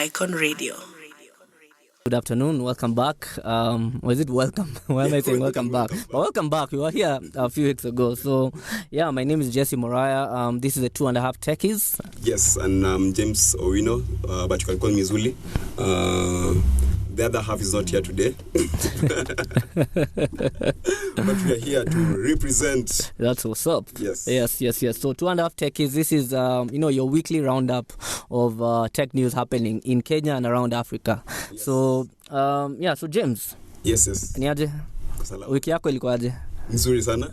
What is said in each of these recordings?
Icon Radio. Good afternoon. Welcome back. Was it welcome? Why am I saying welcome back? But welcome back. We were here a few weeks ago. So, yeah, my name is Muraya. This is the 2.5 Techies. Yes, and I'm James Owino, but you can call me Zuli. The other half is not here today. But we are here to represent. That's what's up. Yes. So 2.5 Techies, this is, your weekly roundup of tech news happening in Kenya and around Africa. Yes. So, so James. Yes. Ni aje? Wiki yako ilikuwa aje? Nzuri sana.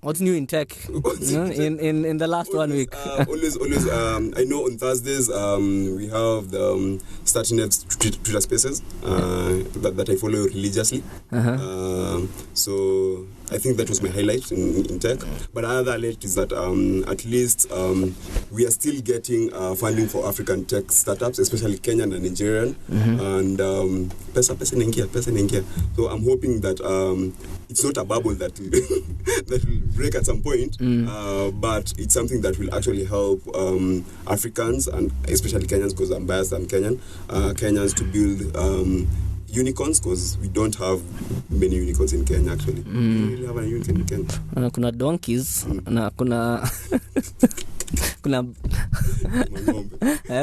What's new in tech? in the last 1 week? Always. I know on Thursdays we have the starting up Twitter Spaces that I follow religiously. So I think that was my highlight in tech. But another highlight is that at least we are still getting funding for African tech startups, especially Kenyan and Nigerian. And pesa inaingia. So I'm hoping that it's not a bubble that that will break at some point, but it's something that will actually help Africans and especially Kenyans, because I'm biased, I'm Kenyan, Kenyans to build unicorns, because we don't have many unicorns in Kenya actually. We really have a unicorn in Kenya. Kuna donkeys na kuna kuna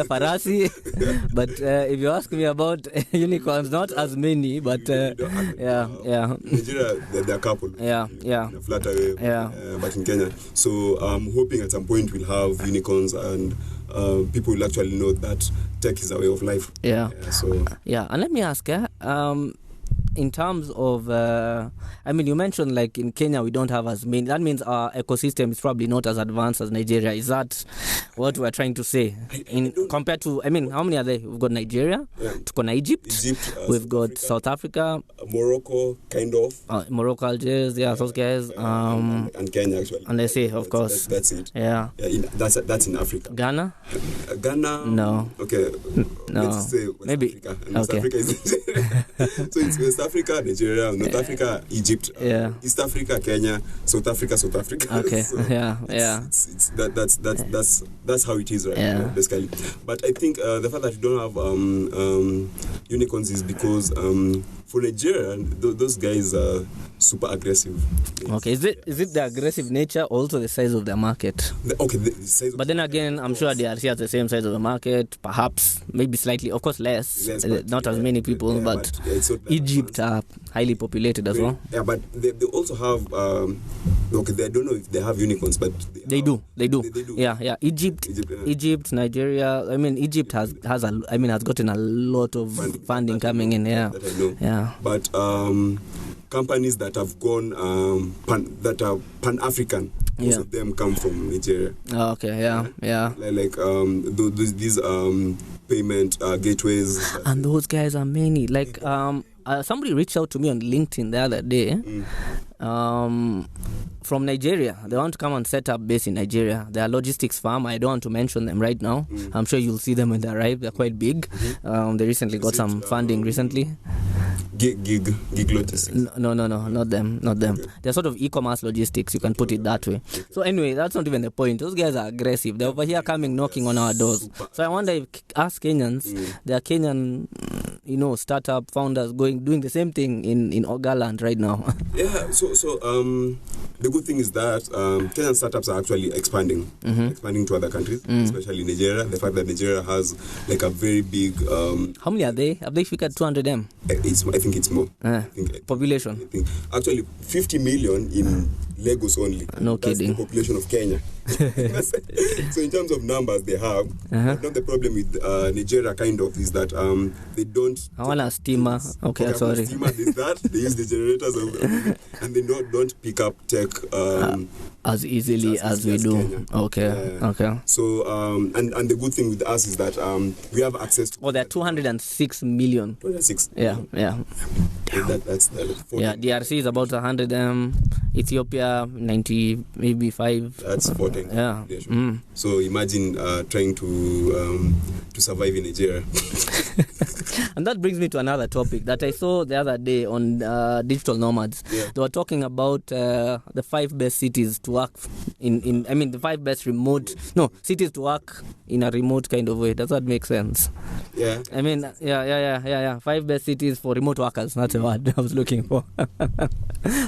farasi, but if you ask me about unicorns, not as many, but Nigeria, there are a couple. In a flatter way, but in Kenya. So I'm hoping at some point we'll have unicorns and people will actually know that tech is a way of life. And let me ask in terms of you mentioned like in Kenya we don't have as many. That means our ecosystem is probably not as advanced as Nigeria. Is that what we're trying to say? Compared to, how many are there? We've got Nigeria, tuko na Egypt, we've got Africa. South Africa, Morocco, kind of. Morocco, Algiers, those guys. And Kenya actually. And they say, of course. That's it. That's in Africa. Ghana? No. Okay. No. Let's say West maybe. Africa. And West Africa is so it's West Africa, Nigeria, North Africa, Egypt, East Africa, Kenya, South Africa. Okay. So it's that's how it is right now, basically. But I think the fact that we don't have unicorns is because for Nigeria, those guys are super aggressive. Okay, is it the aggressive nature, also the size of the market? The size. But then again, I'm sure DRC has the same size of the market, perhaps maybe slightly, of course less not as many people, but Egypt are highly populated as well. Yeah, but they also have I don't know if they have unicorns, but they do. Yeah. Egypt, Nigeria. Egypt has gotten a lot of funding coming in. That I know. But companies that have gone that are Pan-African, most of them come from Nigeria. Like these payment gateways. And those guys are many. Like somebody reached out to me on LinkedIn the other day. From Nigeria. They want to come and set up base in Nigeria. They are logistics firm. I don't want to mention them right now. I'm sure you'll see them when they arrive. They're quite big. They recently got some funding recently. Gig logistics? No, not them. Okay. They're sort of e-commerce logistics, you can put it that way. So anyway, that's not even the point. Those guys are aggressive. They're over here coming, knocking on our doors. So I wonder if us Kenyans, there are Kenyan, startup founders doing the same thing in Ogaland right now. So the good thing is that Kenyan startups are actually expanding to other countries, especially Nigeria. The fact that Nigeria has like a very big... How many are they? Have they figured 200M? I think it's more. Population? Actually, 50 million in Lagos only. No That's kidding. The population of Kenya. So in terms of numbers they have, not the problem with Nigeria kind of is that they don't... I want a steamer. Okay, sorry. Steamer is that. They use the generators and they don't pick up tech as easily as we do. Kenya. Okay. So and the good thing with us is that we have access to... there are 206 million. 206. Yeah. That's DRC is about 100 Ethiopia 90 maybe 5. That's 14. Yeah. So imagine trying to survive in Nigeria. And that brings me to another topic that I saw the other day on Digital Nomads. Yeah. They were talking about the 5 best cities to work in. I mean, the 5 best cities to work in a remote kind of way. Does that make sense? Yeah. I mean, yeah. 5 best cities for remote workers. That's a word I was looking for.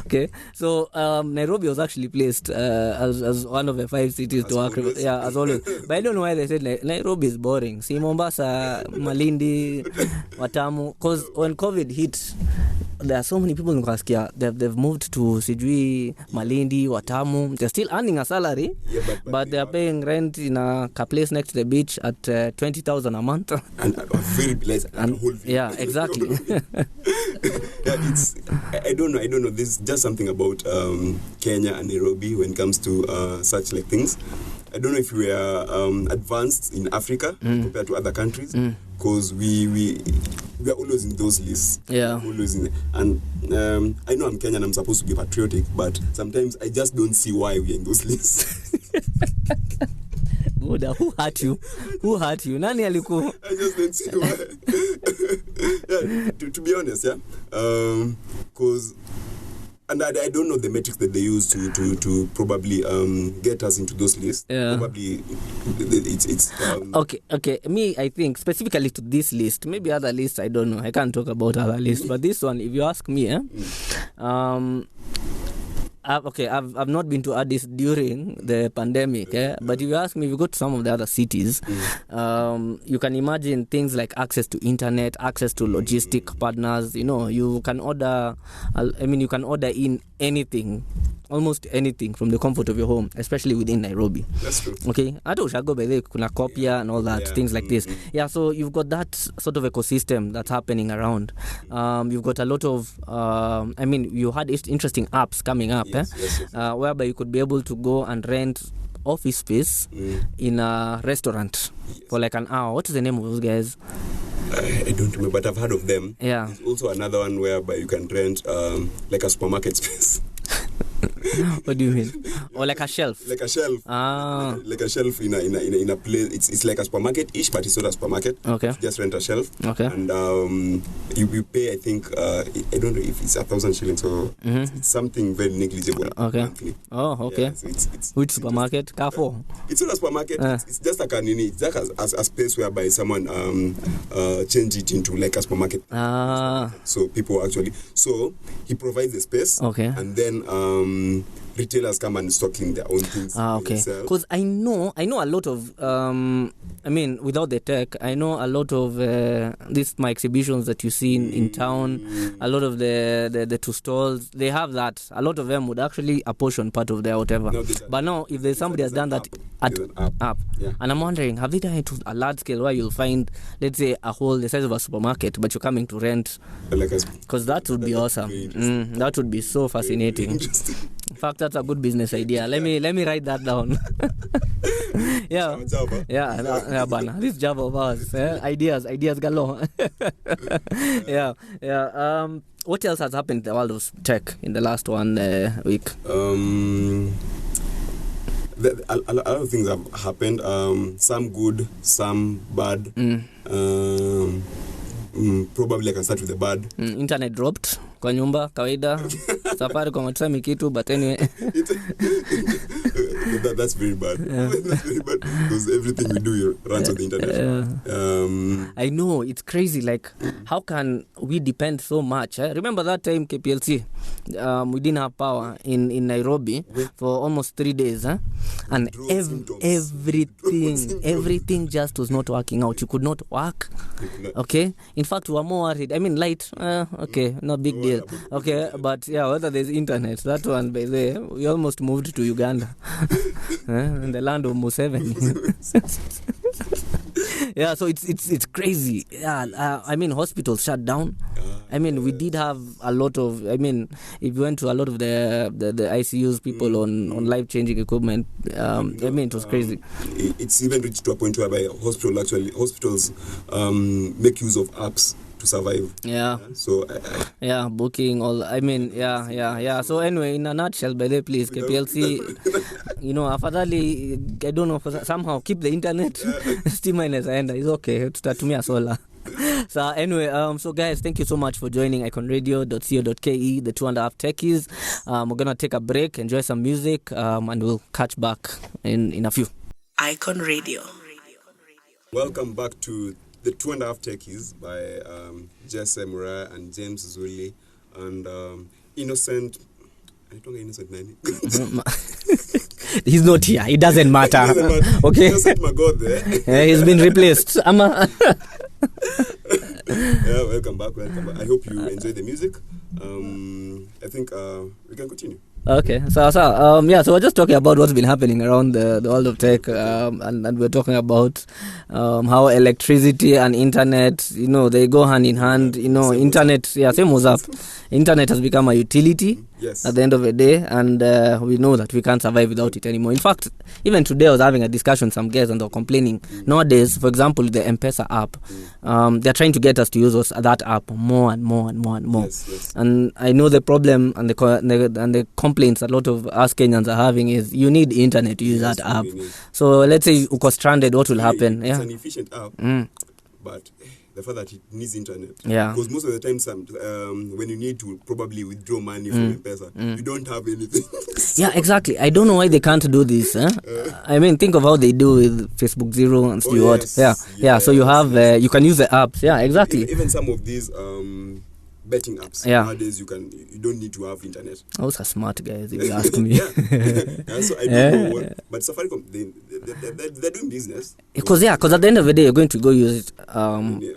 Okay, so Nairobi was actually placed as one of the 5 cities to work. Yeah, as always. But I don't know why they said Nairobi is boring. See, Mombasa, Malindi, Watamu. Because when COVID hit, there are so many people in Kaskia. They've moved to Sijui, Malindi, Watamu. They're still earning a salary, but they are paying rent in a place next to the beach at 20,000 a month. And a very blessed and whole. Yeah, exactly. I don't know. There's just something about Kenya and Nairobi when it comes to such like things. I don't know if we are advanced in Africa compared to other countries, because we are always in those lists. Yeah. Always in, and I know I'm Kenyan, I'm supposed to be patriotic, but sometimes I just don't see why we're in those lists. Buddha, who hurt you? Nani aliku? I just don't see why. Yeah, to be honest, yeah. Because and I don't know the metrics that they use to probably get us into those lists. Yeah. Probably it's Okay. Me, I think specifically to this list, maybe other lists, I don't know. I can't talk about other lists, but this one, if you ask me, I've not been to Addis during the pandemic, but if you ask me, if you go to some of the other cities, you can imagine things like access to internet, access to logistic partners. You can order. You can order in anything, almost anything from the comfort of your home, especially within Nairobi. That's true. Okay, hata ushago by the kuna Kopia and all that, things like this. Yeah, so you've got that sort of ecosystem that's happening around. You've got a lot of, you had interesting apps coming up, Yes. whereby you could be able to go and rent office space in a restaurant for like an hour. What is the name of those guys? I don't remember, but I've heard of them. Yeah. There's also another one whereby you can rent like a supermarket space. What do you mean? Or like a shelf? Like a shelf. Ah. Like a shelf in a place. It's like a supermarket-ish, but it's not a supermarket. Okay. You just rent a shelf. Okay. And you pay, I think, I don't know if it's 1,000 shillings or it's something very negligible. Okay. Monthly. Oh, okay. Yeah, so it's which supermarket? Carrefour? It's not a supermarket. It's just like it's like a space whereby someone change it into like a supermarket. So people actually. So he provides the space. Okay. And then retailers come and stock in their own things. Okay. Because I know a lot of without the tech, I know a lot of these my exhibitions that you see in town. A lot of the two stalls, they have that. A lot of them would actually apportion part of their whatever. But now, if there's somebody has done that app. Yeah. And I'm wondering, have they done it to a large scale where you'll find, let's say, a hall the size of a supermarket, but you're coming to rent? Because that would be awesome. That would be so fascinating. In fact, that's a good business idea. Let me write that down. Yeah, bana. This Java of ours. Ideas galore. Yeah. What else has happened in the world of tech in the last 1 week? A lot of things have happened. Some good, some bad. Probably I can start with the bad. Internet dropped kwa nyumba kawaida. Safari kwa matusami kitu, but anyway. That's very bad. That's very bad because everything we do runs on the internet. I know, it's crazy. Like, how can we depend so much? Remember that time KPLC, we didn't have power in Nairobi for almost 3 days, and everything just was not working out. You could not work. Okay. In fact, we were more worried. I mean, light. Okay, no big deal. Okay, but yeah, whether there's internet, that one, by the way, we almost moved to Uganda, in the land of Museveni. Yeah, so it's crazy. Yeah, hospitals shut down. We did have a lot of. If you went to a lot of the ICUs, people on life-changing equipment. It was crazy. It's even reached to a point whereby hospitals make use of apps to survive. Yeah. So booking all. Yeah. So anyway, in a nutshell, by the way, please, KPLC, afadhali, I don't know, somehow keep the internet. Stima inaweza enda. It's okay. Tutatumia solar. So anyway, so guys, thank you so much for joining iconradio.co.ke, the 2.5 Techies. We're gonna take a break, enjoy some music, and we'll catch back in a few. Icon Radio. Welcome back to the 2.5 Techies by Jesse, Muraya, and James Zuli, and Innocent. I don't get Innocent Nani. He's not here. It doesn't matter. Okay. Innocent Magod there. He's been replaced. Yeah, welcome back. I hope you enjoy the music. I think we can continue. Okay, so we're just talking about what's been happening around the world of tech, and we're talking about how electricity and internet, they go hand in hand. Internet, same was up. Internet has become a utility at the end of the day, and we know that we can't survive without it anymore. In fact, even today I was having a discussion with some guys and they were complaining. Nowadays, for example, the M-Pesa app, they're trying to get us to use that app more and more and more and more. Yes. And I know the problem and the complaints a lot of us Kenyans are having is you need internet to use that app. So let's say you got stranded, what will happen? It's an efficient app, but the fact that it needs internet. Yeah. Because most of the time, when you need to probably withdraw money from M-Pesa, you don't have anything. Yeah, exactly. I don't know why they can't do this. I mean, think of how they do with Facebook Zero and Stewart. Yeah. So you have, you can use the apps. Yeah, exactly. Even some of these betting apps. Nowadays, you don't need to have internet. Those are smart guys, if you ask me. So I don't know what, but Safaricom, they're doing business. Because at the end of the day, you're going to go use it,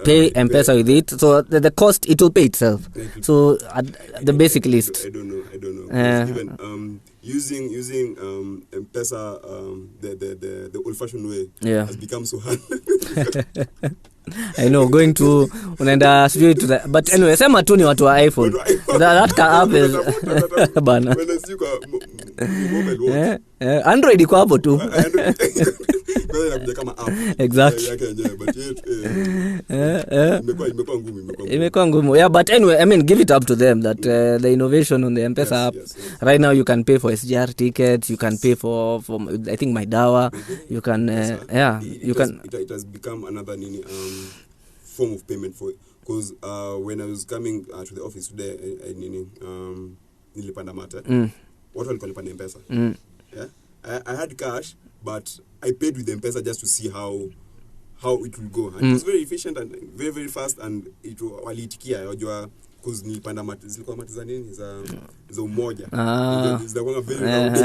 pay M-Pesa with it. So the cost, it will pay itself. So at the basic list. I don't know. Even using M-Pesa, the old-fashioned way has become so hard. I know, going to unaenda sijui to the, but anyway, sema tu ni watu wa iPhone. That app is bana. Android iko hapo tu. Exactly. Imekuwa ngumu. Yeah, but anyway, I mean, give it up to them that the innovation on the M-Pesa app. Yes. Right now you can pay for SGR tickets, you can pay for I think my Dawa, you can It has become another form of payment for it. Because when I was coming to the office today, nilipanda mata. What walikuwa nilipanda M-Pesa. Yeah, I had cash, but I paid with M-Pesa just to see how it will go. And it was very efficient and very, very fast, and it waliitikia wajua because nilipanda mata zilikuwa mata za nini za umoja. Zilikuwa very round.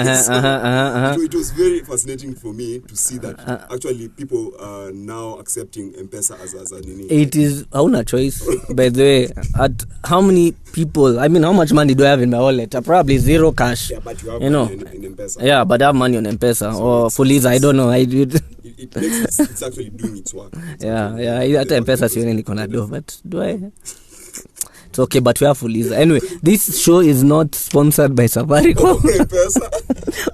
It was very fascinating for me to see that actually people are now accepting M-Pesa as a nini. It is hauna choice. By the way, at how many people, I mean, how much money do I have in my wallet? Probably zero cash. Yeah, but you have money in M-Pesa. Yeah, but I have money on M-Pesa or Fuliza, I don't know. It makes it's actually doing its work. Yeah. At M-Pesa sioni niko na do, but do I? It's okay, but we have Fuliza. Anyway, this show is not sponsored by Safaricom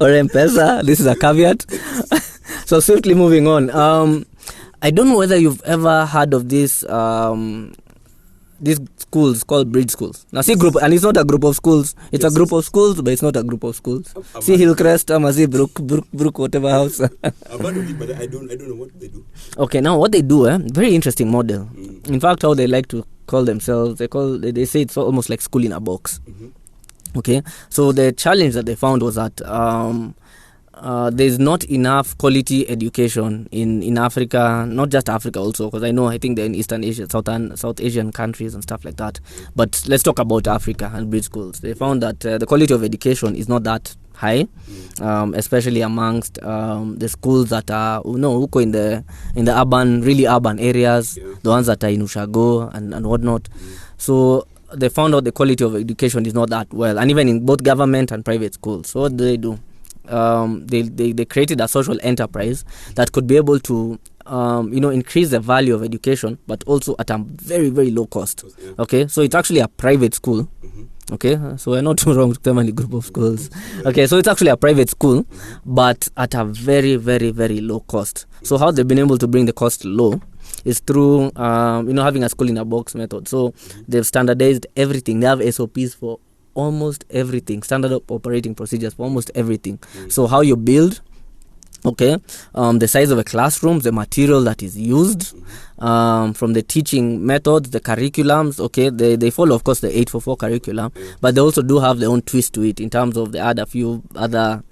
or M-Pesa. This is a caveat. So swiftly moving on. I don't know whether you've ever heard of this these schools called bridge schools. Now see group, and it's not a group of schools. It's a group of schools, but it's not a group of schools. See Hillcrest, see Brook, whatever house. I've heard of it, but I don't know what they do. Okay, now what they do, very interesting model. In fact, how they like to call themselves, they say it's almost like school in a box. Okay, so the challenge that they found was that there's not enough quality education in Africa, not just Africa also, because I think they're in Eastern Asia, South Asian countries and stuff like that. But let's talk about Africa and bridge schools. They found that the quality of education is not that high, especially amongst the schools that are in the urban, really urban areas, the ones that are in Ushago and whatnot. So they found out the quality of education is not that well, and even in both government and private schools. So what do? They created a social enterprise that could be able to increase the value of education, but also at a very, very low cost. Okay, so it's actually a private school. Okay, so we're not too wrong to tell any group of schools. Okay, so it's actually a private school, but at a very, very, very low cost. So how they've been able to bring the cost low is through having a school in a box method. So they've standardized everything. They have SOPs for almost everything, standard operating procedures for almost everything. So how you build, Okay, the size of a classroom, the material that is used, from the teaching methods, the curriculums. Okay, they follow, of course, the 844 curriculum, but they also do have their own twist to it in terms of the few other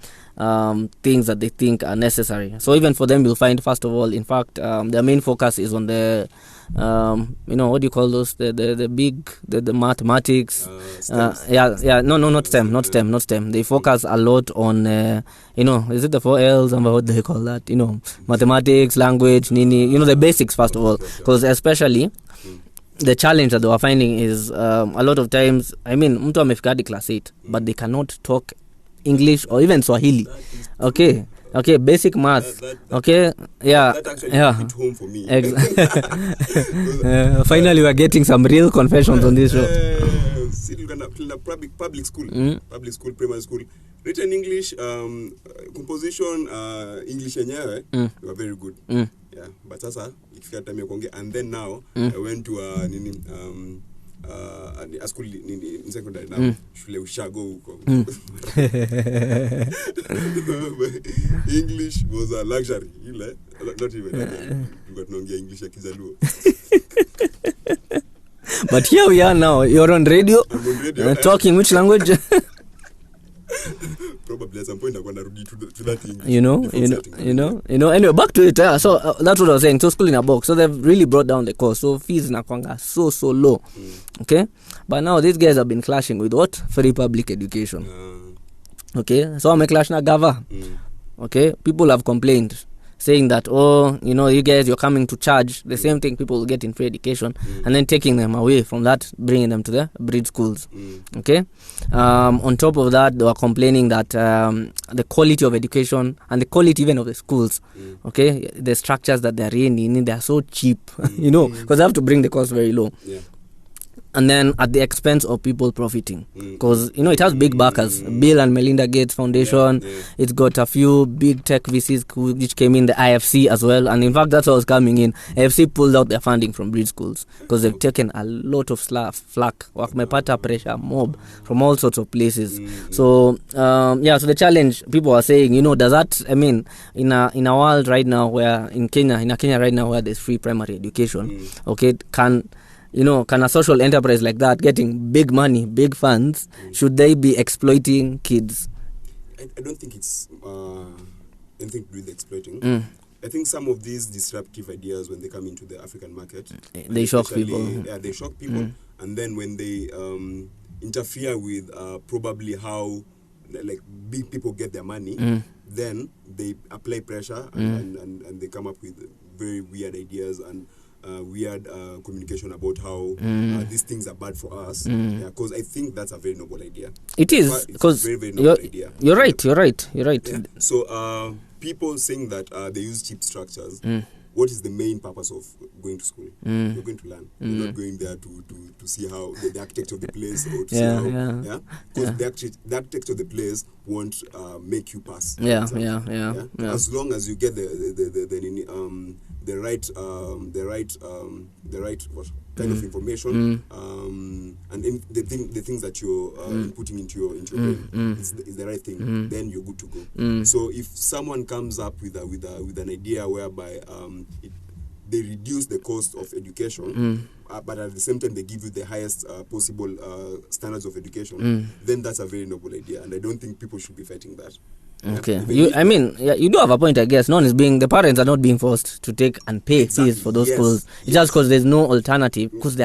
things that they think are necessary. So even for them, you'll find, first of all, in fact, their main focus is on the what do you call those, the mathematics, not STEM. They focus a lot on is it the 4 L's, and what do they call that, mathematics, language, the basics, first of all, because especially the challenge that they were finding is a lot of times, mtu amefika hadi class 8 but they cannot talk English or even Swahili. Okay, basic math. That actually hit home for me. Finally, we are getting some real confessions on this show. Public school, primary school, written English, composition, English yenyewe, they were very good. Yeah, but sasa ikifika time ya kuongea, and then now I went to a school in secondary now, shule ushago huko. English was a luxury, not even got tunaongea English ya Kijaluo. But here we are now. You're on radio. I'm on radio. Talking which language? Probably at some point I'm going to rudi to that English. Anyway, back to it. So that's what I was saying. So school in a box. So they've really brought down the cost. So fees in Akwanga so low. Okay, but now these guys have been clashing with what? Free public education. Okay, so I'm a clash na gava. Okay, people have complained, saying that, you guys, you're coming to charge the same thing people will get in free education, and then taking them away from that, bringing them to the breed schools. Okay, on top of that, they were complaining that the quality of education and the quality even of the schools, okay, the structures that they're in, they're so cheap, because they have to bring the cost very low. And then at the expense of people profiting, because it has big backers, Bill and Melinda Gates Foundation. It's got a few big tech VCs which came in, the IFC as well, and in fact that's what was coming in. IFC pulled out their funding from breed schools because they've taken a lot of flack, wakmepata pressure mob from all sorts of places. So so the challenge, people are saying, does that, in a world right now where in Kenya right now where there's free primary education, okay, can a social enterprise like that, getting big money, big funds, should they be exploiting kids? I don't think it's anything to do with exploiting. I think some of these disruptive ideas, when they come into the African market, they shock people. Yeah, they shock people. And then when they interfere with probably how big people get their money, then they apply pressure and they come up with very weird ideas and weird communication about how these things are bad for us. Because I think that's a very noble idea. It is, because very, very noble idea. You're right. Yeah. So people saying that they use cheap structures. What is the main purpose of going to school? You're going to learn. You're not going there to see how the architect of the place, or to see how, because the architect of the place won't make you pass. As long as you get the right what kind of information, and the things that you're putting into your brain is the right thing, then you're good to go. So if someone comes up with an idea whereby they reduce the cost of education, but at the same time they give you the highest possible standards of education, then that's a very noble idea, and I don't think people should be fighting that. Okay, you do have a point, I guess. The parents are not being forced to take and pay fees for those schools. It's just because there's no alternative. Because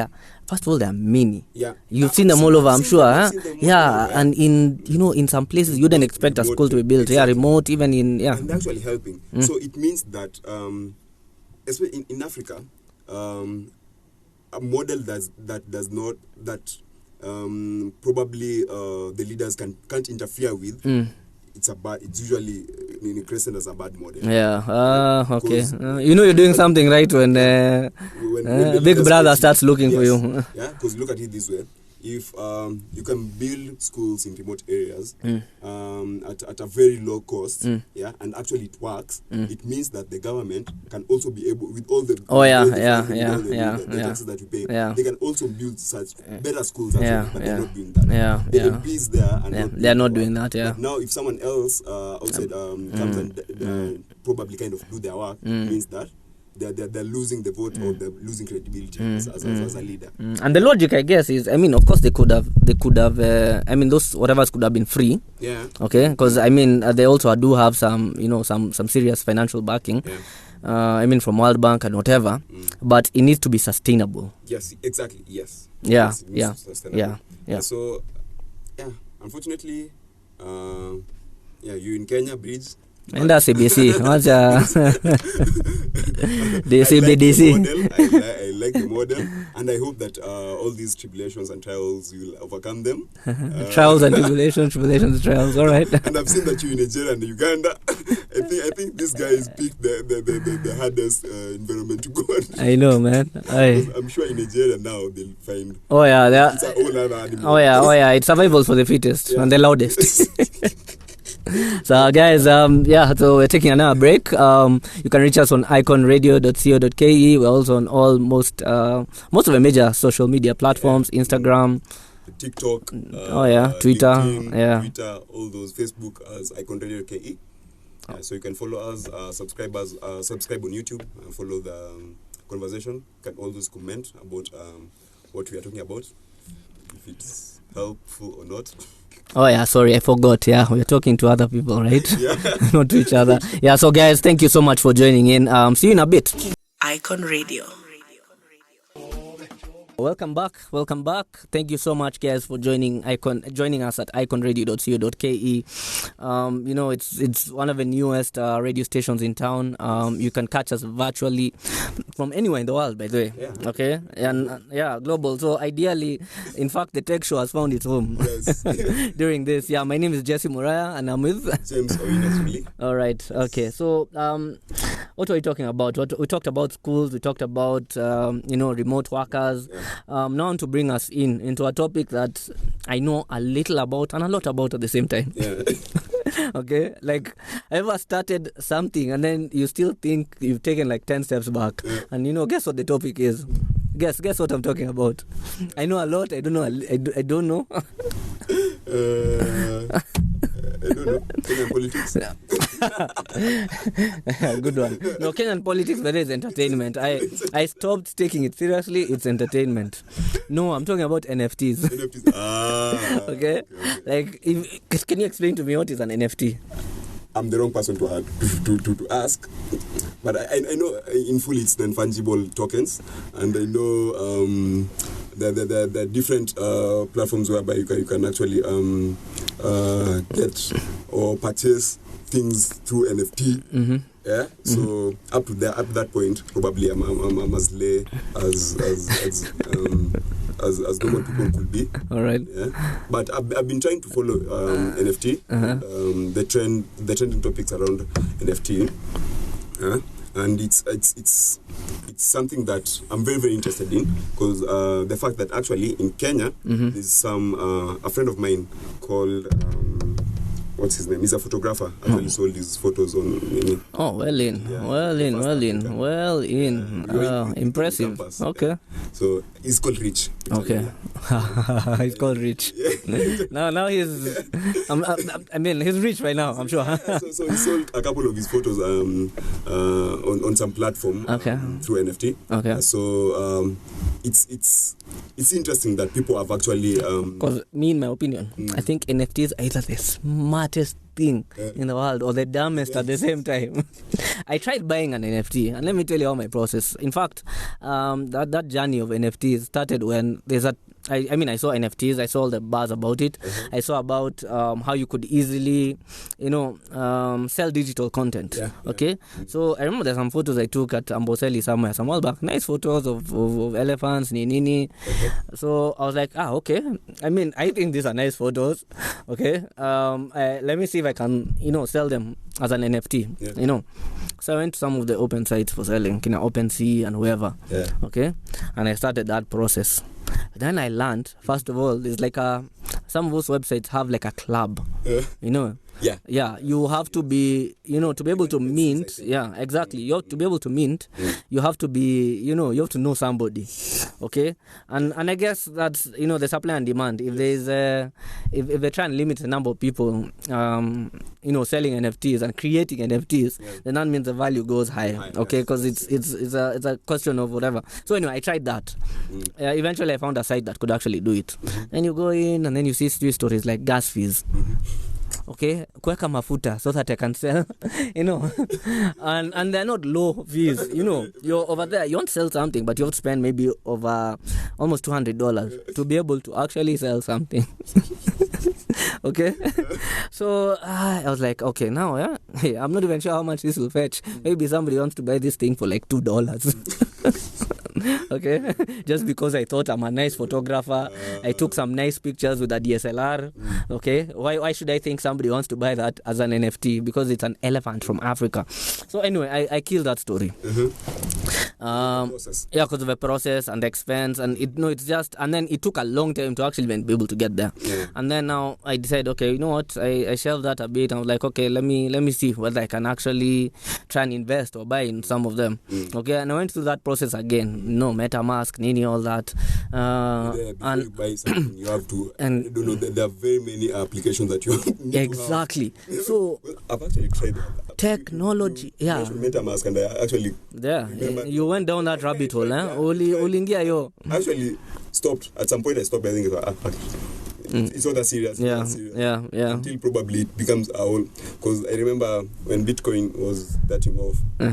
first of all, there are many. You've seen them all over, I'm sure. And in some places you didn't expect a school to be built. Remote, even in And they're actually helping. So it means that, especially in Africa, a model that does not probably the leaders can't interfere with. It's usually crescent as a bad model. Okay. You're doing something right when Big Brother starts looking for you. Because look at it this way. If you can build schools in remote areas at a very low cost, and actually it works, it means that the government can also be able, with all the taxes that you pay, they can also build such better schools, but they're not doing that. The MPs there are they're not doing that. But now if someone else outside comes and probably kind of do their work means that they're losing the vote or they're losing credibility as a leader. And the logic, I guess, is, I mean, of course they could have I mean, those whatevers could have been free. Yeah. Okay, because I mean, they also do have some, you know, some serious financial backing. Yeah. I mean, from World Bank and whatever, but it needs to be sustainable. Yes, exactly. Yes. Yeah, Yes, it needs to be sustainable. yeah. So, unfortunately, you in Kenya, Bridge. And that's CBC. What's the CBDC? I like the model, and I hope that all these tribulations and trials, you will overcome them. Trials and tribulations, trials. All right. And I've seen that you in Nigeria and Uganda. I think this guy has picked the hardest environment to go on. I know, man. I'm sure in Nigeria now they'll find. Oh yeah, it's a whole other animal. Oh yeah. It's survival for the fittest and the loudest. So guys, so we're taking another break. You can reach us on iconradio.co.ke. We're also on all most of the major social media platforms, Instagram, TikTok, Twitter, Twitter, all those, Facebook as iconradio.ke. So you can follow us, subscribe on YouTube, and follow the conversation. You can always comment about what we are talking about, if it's helpful or not. Oh yeah, sorry, I forgot. Yeah, we're talking to other people, right? Yeah. Not to each other. Yeah, so guys, thank you so much for joining in. See you in a bit. Icon Radio. Welcome back. Thank you so much, guys, for joining us at iconradio.co.ke. You know, it's one of the newest radio stations in town. You can catch us virtually from anywhere in the world, by the way. Yeah. Okay, and global. So ideally, in fact, the tech show has found its home. Yes. During this. Yeah, my name is Muraya, and I'm with James Owino, Zuli. All right. Okay. So, what were we talking about? We talked about schools. We talked about remote workers. Yeah. Now to bring us into a topic that I know a little about and a lot about at the same time. Yeah. Okay, like I ever started something and then you still think you've taken like 10 steps back, and guess what the topic is? Guess what I'm talking about. I know a lot. I don't know. I don't know. I don't know. Kenyan politics. Good one. No, Kenyan politics, but it's entertainment. I stopped taking it seriously. It's entertainment. No, I'm talking about NFTs. NFTs. Okay. Like, can you explain to me what is an NFT? I'm the wrong person to ask, but I know in full it's non-fungible tokens, and I know the different platforms whereby you can actually get or purchase things through NFT. Mm-hmm. Yeah. So up to that point, probably I'm as lay as normal people could be. All right. Yeah. But I've been trying to follow NFT, the trending topics around NFT, and it's something that I'm very, very interested in, because the fact that actually in Kenya there's a friend of mine called. What's his name? He's a photographer. Actually sold his photos on many. Oh, well in. Impressive. Okay. So he's called Rich. Okay. He's called Rich. now he's. I mean, he's rich right now, I'm sure. So he sold a couple of his photos on some platform through NFT. Okay. So it's interesting that people have actually. Because me, in my opinion, I think NFTs are either the smartest thing in the world or the dumbest at the same time. I tried buying an NFT, and let me tell you how my process. In fact, that journey of NFTs started when there's I saw NFTs. I saw all the buzz about it. I saw about how you could easily, sell digital content. Yeah. Okay. So I remember there's some photos I took at Amboseli somewhere, some while back. Nice photos of elephants, nini. So I was like, okay. I mean, I think these are nice photos. Okay. Let me see if I can, sell them as an NFT. Yeah. So I went to some of the open sites for selling, OpenSea and whoever. Yeah. Okay. And I started that process. Then I learned, first of all, there's like some of those websites have like a club, Yeah. you have to be, to be able to mint. Yeah, exactly. You have to be able to mint. You have to be, you have to know somebody. Okay, and I guess that's the supply and demand. If there's if they try and limit the number of people, selling NFTs and creating NFTs, then that means the value goes high. Okay, because it's a question of whatever. So anyway, I tried that. Eventually, I found a site that could actually do it. Then you go in and then you see stories like gas fees. Okay, kuweka mafuta so that I can sell, and they're not low fees. You're over there, you want to sell something, but you have to spend maybe over almost $200 to be able to actually sell something. Okay, so I was like, okay, now, hey, I'm not even sure how much this will fetch. Maybe somebody wants to buy this thing for like $2. Okay, just because I thought I'm a nice photographer, I took some nice pictures with a DSLR. Okay, why should I think somebody wants to buy that as an NFT? Because it's an elephant from Africa. So anyway, I killed that story. Because of the process and the expense, and it's just, and then it took a long time to actually be able to get there. And then now I decided, okay, you know what, I shelved that a bit. I was like, okay, let me see whether I can actually try and invest or buy in some of them. Okay, and I went through that process again. MetaMask, Nini, all that. And you buy something, you have to. And I don't know, there are very many applications that you need exactly. To have. So I've actually tried that. Technology, yeah. MetaMask, and I actually. Yeah, you went down that rabbit hole, eh? Ulingia yo. Actually stopped. At some point, I stopped. I think it's not that serious. Yeah. Until probably it becomes our, because I remember when Bitcoin was starting off, I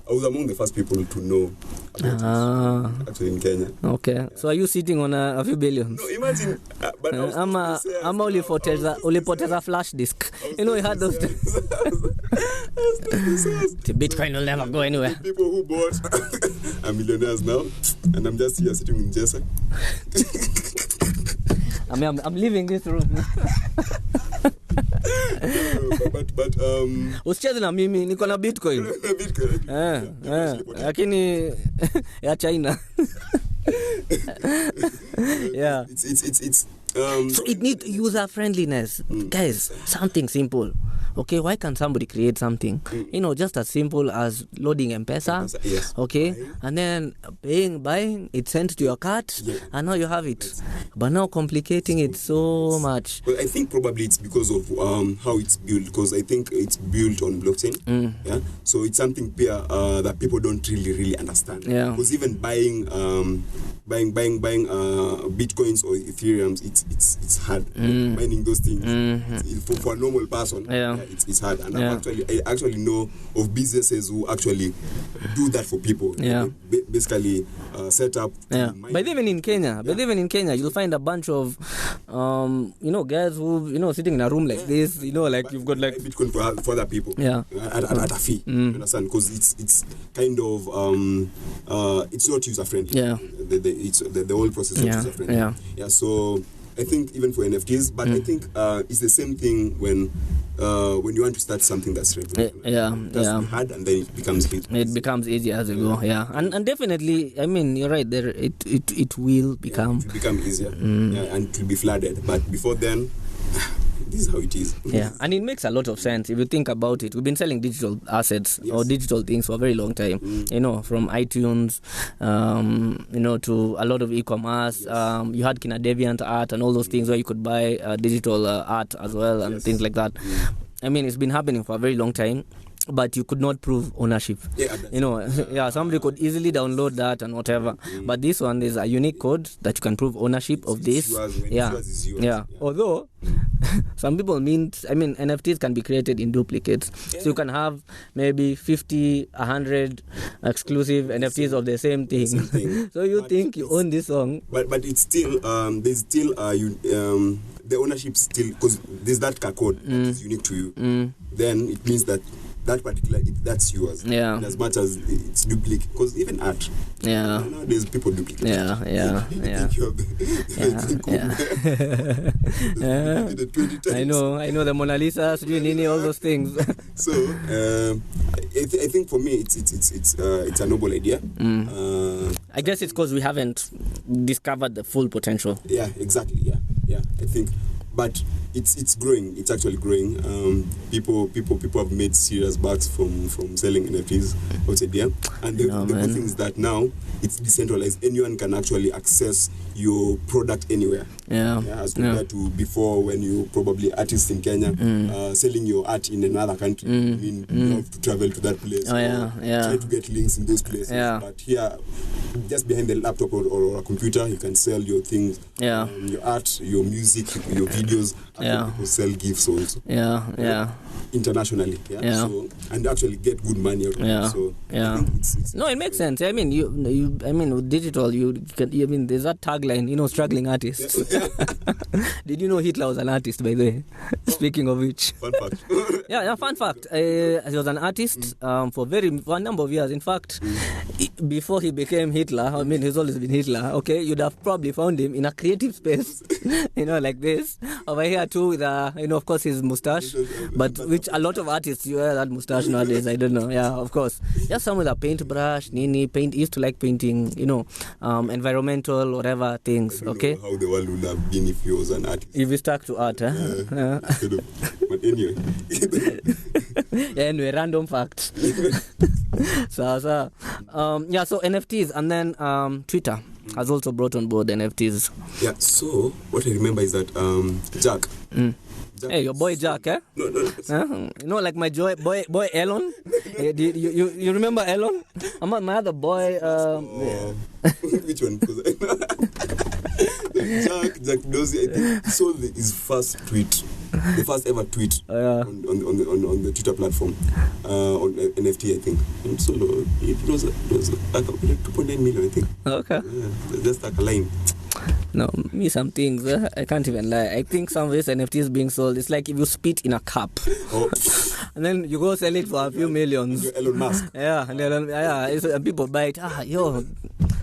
was among the first people to know about it, actually in Kenya. Okay, yeah. So are you sitting on a few billions? No, imagine. But I'm only ulipoteza flash disk. You had those. Bitcoin will never go anywhere. People who bought are millionaires now, and I'm just here sitting in Jessa. I'm leaving this room. but usicheze na mimi niko na Bitcoin. Lakini ya China. Yeah. It's so it needs user friendliness. Guys, something simple. Okay, why can't somebody create something? Just as simple as loading M-Pesa. Yes. Okay, and then buying, it's sent to your cart, and now you have it. Yes. But now complicating it so much. Well, I think probably it's because of how it's built, because I think it's built on blockchain. Yeah, so it's something that people don't really understand. Yeah, because even buying Bitcoins or Ethereums, it's hard. Mining those things for a normal person. Yeah. It's hard, and I actually know of businesses who actually do that for people. Yeah, basically set up. Yeah, but even in Kenya, you'll find a bunch of guys who sitting in a room like this. Like you've got like Bitcoin for other people. Yeah, at a fee. You understand? Because it's kind of it's not user friendly. Yeah, the whole process is not user friendly. Yeah. So I think even for NFTs, but I think it's the same thing when you want to start something that's ready. Hard, and then it becomes easy. It becomes easier as you go. Yeah, and definitely, I mean, you're right. There, it will become. It will become easier, and it will be flooded. But before then, this is how it is. Yeah, and it makes a lot of sense if you think about it. We've been selling digital assets or digital things for a very long time. From iTunes, to a lot of e-commerce. You had Kina Deviant art and all those things where you could buy digital art as well and things like that. I mean, it's been happening for a very long time. But you could not prove ownership. Somebody could easily download that and whatever. But this one is a unique code that you can prove ownership of this. Although some people NFTs can be created in duplicates. So you can have maybe 50, 100 exclusive NFTs of the same thing. So you think you own this song. But it's still, there's still, the ownership still, because there's that code that is unique to you. Then it means that particular, that's yours. Yeah. And as much as it's duplicate, because even art. Yeah. Nowadays people duplicate. Yeah. I know the Mona Lisa, all those things. So I think for me it's a noble idea. I guess it's because we haven't discovered the full potential. Yeah, exactly. Yeah. I think, but it's growing. It's actually growing. People have made serious bucks from selling NFTs outside there. And the good thing is that now it's decentralized. Anyone can actually access your product anywhere. As compared to before, when you probably artists in Kenya selling your art in another country. I mean, you have to travel to that place. Try to get links in those places. But here, just behind the laptop or a computer, you can sell your things, your art, your music, your videos. People sell gifts also. Internationally. So, and actually get good money out of it. So it's no, it makes sense. I mean, with digital, you can. I mean, there's that tagline, struggling artists. Did you know Hitler was an artist, by the way? Speaking of which, fun fact. Fun fact. He was an artist for a number of years. In fact, before he became Hitler, I mean, he's always been Hitler. Okay, you'd have probably found him in a creative space, like this over here too, with of course, his mustache, but which a lot of artists you wear that mustache nowadays. I don't know. Yeah, of course. Just some with a paintbrush, paint. Used to like painting, environmental whatever things. Okay. How the world would have been if he was an artist. If he stuck to art, huh? But anyway. Anyway, random fact. So NFTs, and then Twitter has also brought on board NFTs. Yeah. So what I remember is that Jack. Hey, your boy Jack, eh? No. Like my boy Elon. You remember Elon? My other boy. Which one? Jack Dorsey, I think, sold his first tweet, the first ever tweet on the Twitter platform, on NFT, I think. And so it was like 2.9 million, I think. Okay. Yeah, just like a line. No, me some things, I can't even lie. I think some of this NFTs being sold, it's like if you spit in a cup. And then you go sell it for a few millions. Elon Musk. And people buy it.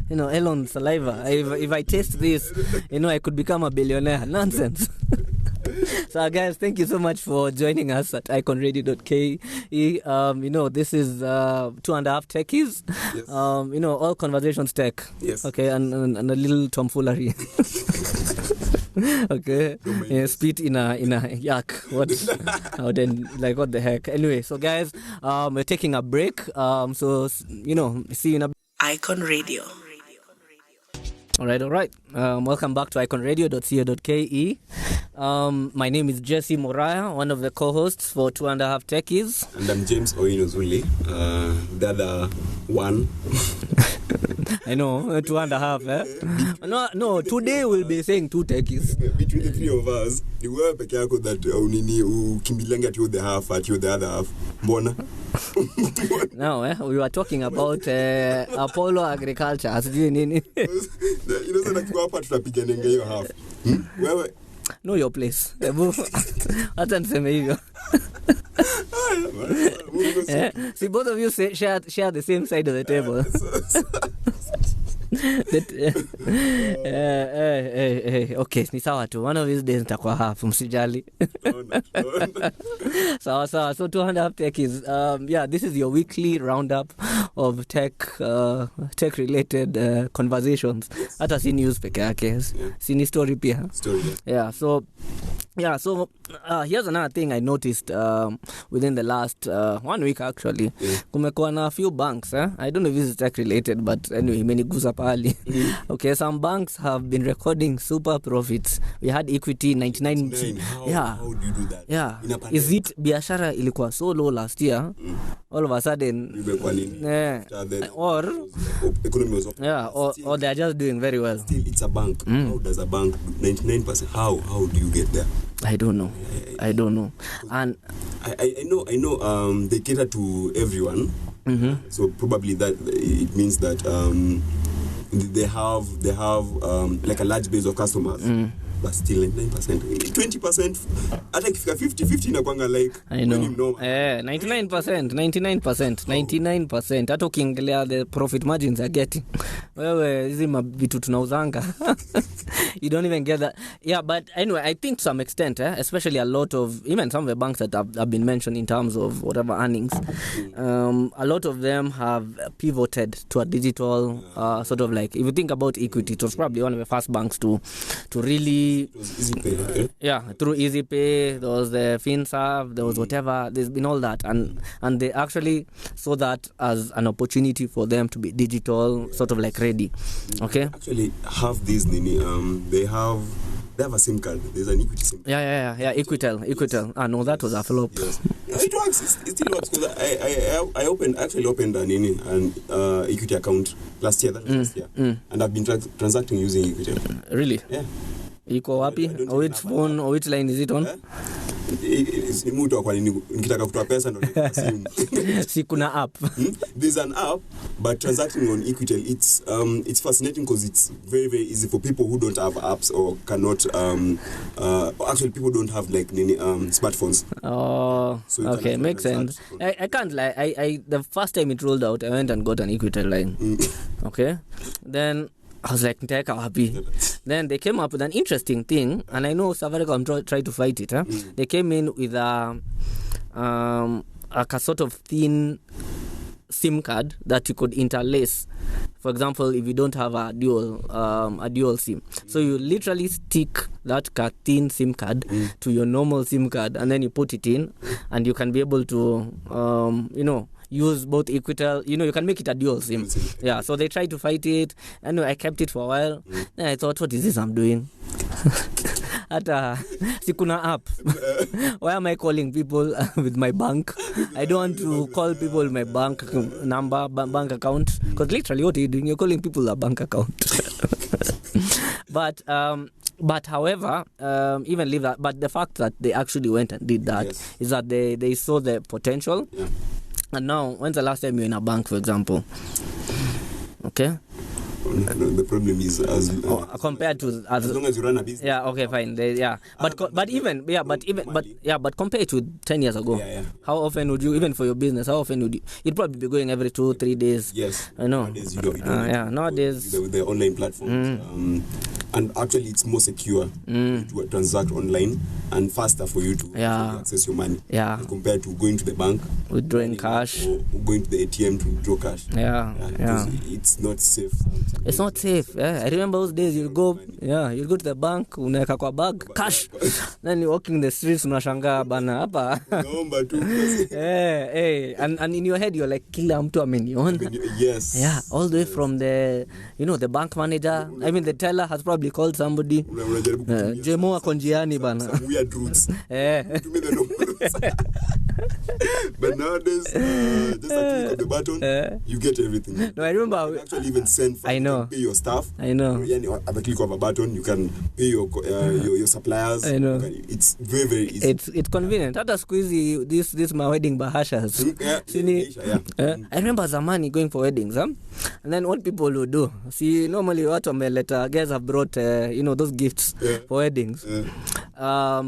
Elon saliva. If I taste this, I could become a billionaire. Nonsense. So guys, thank you so much for joining us at iconradio.ke. This is 2.5 Techies. Yes. All conversations tech. Yes. Okay, and a little tomfoolery. Okay. Spit in a yak. What? What the heck? Anyway, so guys, we're taking a break. See you in a Icon Radio. All right. Welcome back to iconradio.co.ke. My name is Jesse Muraya, one of the co-hosts for 2.5 Techies. And I'm James Owino Zuli, the other one. I know, 2.5, No, today we'll be saying 2 Techies. Between the three of us, the word peke yako that ukimbilenga to the half at you the other half. Mbona? Now, we were talking about Apollo agriculture. Asijui nini. Sana kwa hapa tutapiganenga hiyo half. Wewe know your place. Hata niseme hivyo. See, both of you share the same side of the table. Okay, ni sawa tu. One of these days nitakuwa half, msijali. So 2.5 Techies. This is your weekly roundup of tech related conversations. Hata si news peke yake. Si ni story pia. So here's another thing I noticed within the last 1 week actually. Kumekuwa na a few banks, I don't know if this is tech related, but anyway, imenigusa pali. Okay, some banks have been recording super profits. We had Equity 99. How do you do that? Yeah. Is it biashara ilikuwa so low last year? All of a sudden, or they are just doing very well. Still, it's a bank. How does a bank 99%? How do you get there? I don't know. And I know. They cater to everyone. So probably that it means that they have like a large base of customers. But still 9%, 20%, hata ikifika 50 inakuanga like I know. 99%. Hata ukiangalia the profit margins are getting. Wewe hizi vitu tunauzanga. You don't even get that. Yeah, but anyway, I think to some extent, especially a lot of, even some of the banks that have been mentioned in terms of whatever earnings, a lot of them have pivoted to a digital sort of like, if you think about Equity, it was probably one of the first banks to really, EasyPay, through EasyPay, there was the FinServe, there was whatever, there's been all that, and they actually saw that as an opportunity for them to be digital, sort of like ready. Okay. Actually, have this Nini. They have a SIM card. There's an Equity SIM card. Yeah. Equitel. Yes. No, that was a flop. Yes. It works. It still works because I opened an Equity account last year. That was last year, and I've been transacting using Equity. Really? Yeah. Iko wapi? Or which phone or which line is it on? Mtu kwa nini nikitaka kutoa pesa ndo nikita simu. Si kuna app. There's an app, but transacting on Equitel, it's fascinating because it's very, very easy for people who don't have apps or cannot actually people don't have like smartphones. Oh, so okay, makes sense. I can't lie. I the first time it rolled out, I went and got an Equitel line. Okay, then I was like, happy. Then they came up with an interesting thing, and I know Safaricom tried to fight it. They came in with a sort of thin SIM card that you could interlace. For example, if you don't have a dual SIM, so you literally stick that thin SIM card to your normal SIM card, and then you put it in, and you can be able to, use both Equitel. You can make it a dual SIM. Yeah, so they tried to fight it. Anyway, I kept it for a while. Then I thought, what is this I'm doing? Sikuna app. Why am I calling people with my bank? I don't want to call people with my bank number, bank account. Because literally, what are you doing? You're calling people with a bank account. But however, even leave that. But the fact that they actually went and did that is that they saw the potential. Yeah. And now, when's the last time you were in a bank, for example? Okay. The problem is compared to as long as you run a business. Yeah. Okay. Fine. But compared to 10 years ago, how often would you, even for your business, how often would you? You'd probably be going every 2-3 days. Yes. I know. Nowadays you don't. Nowadays with the online platforms, and actually it's more secure to transact online and faster for you to access your money. Yeah. Compared to going to the bank, withdrawing cash, or going to the ATM to withdraw cash. Yeah. It's not safe. It's not safe. Yeah. I remember those days you'll go to the bank, unaweka kwa bag, cash. Then you're walking the streets, unashangaa bana hapa. And in your head you're like, kila mtu ameniona. Yes. Yeah, all the way from the bank manager. I mean the teller has probably called somebody. Jemo ako njiani bana. Some weird routes. But nowadays, just a click of the button, you get everything. No, I remember. You can actually even send funds. I know. Pay your staff. I know. At the click of a button, you can pay your suppliers. I know. It's very, very easy. It's convenient. Hata squeezy this my wedding bahashas. I remember zamani going for weddings, and then what people would do. See, normally watu wameleta, guys have brought those gifts for weddings.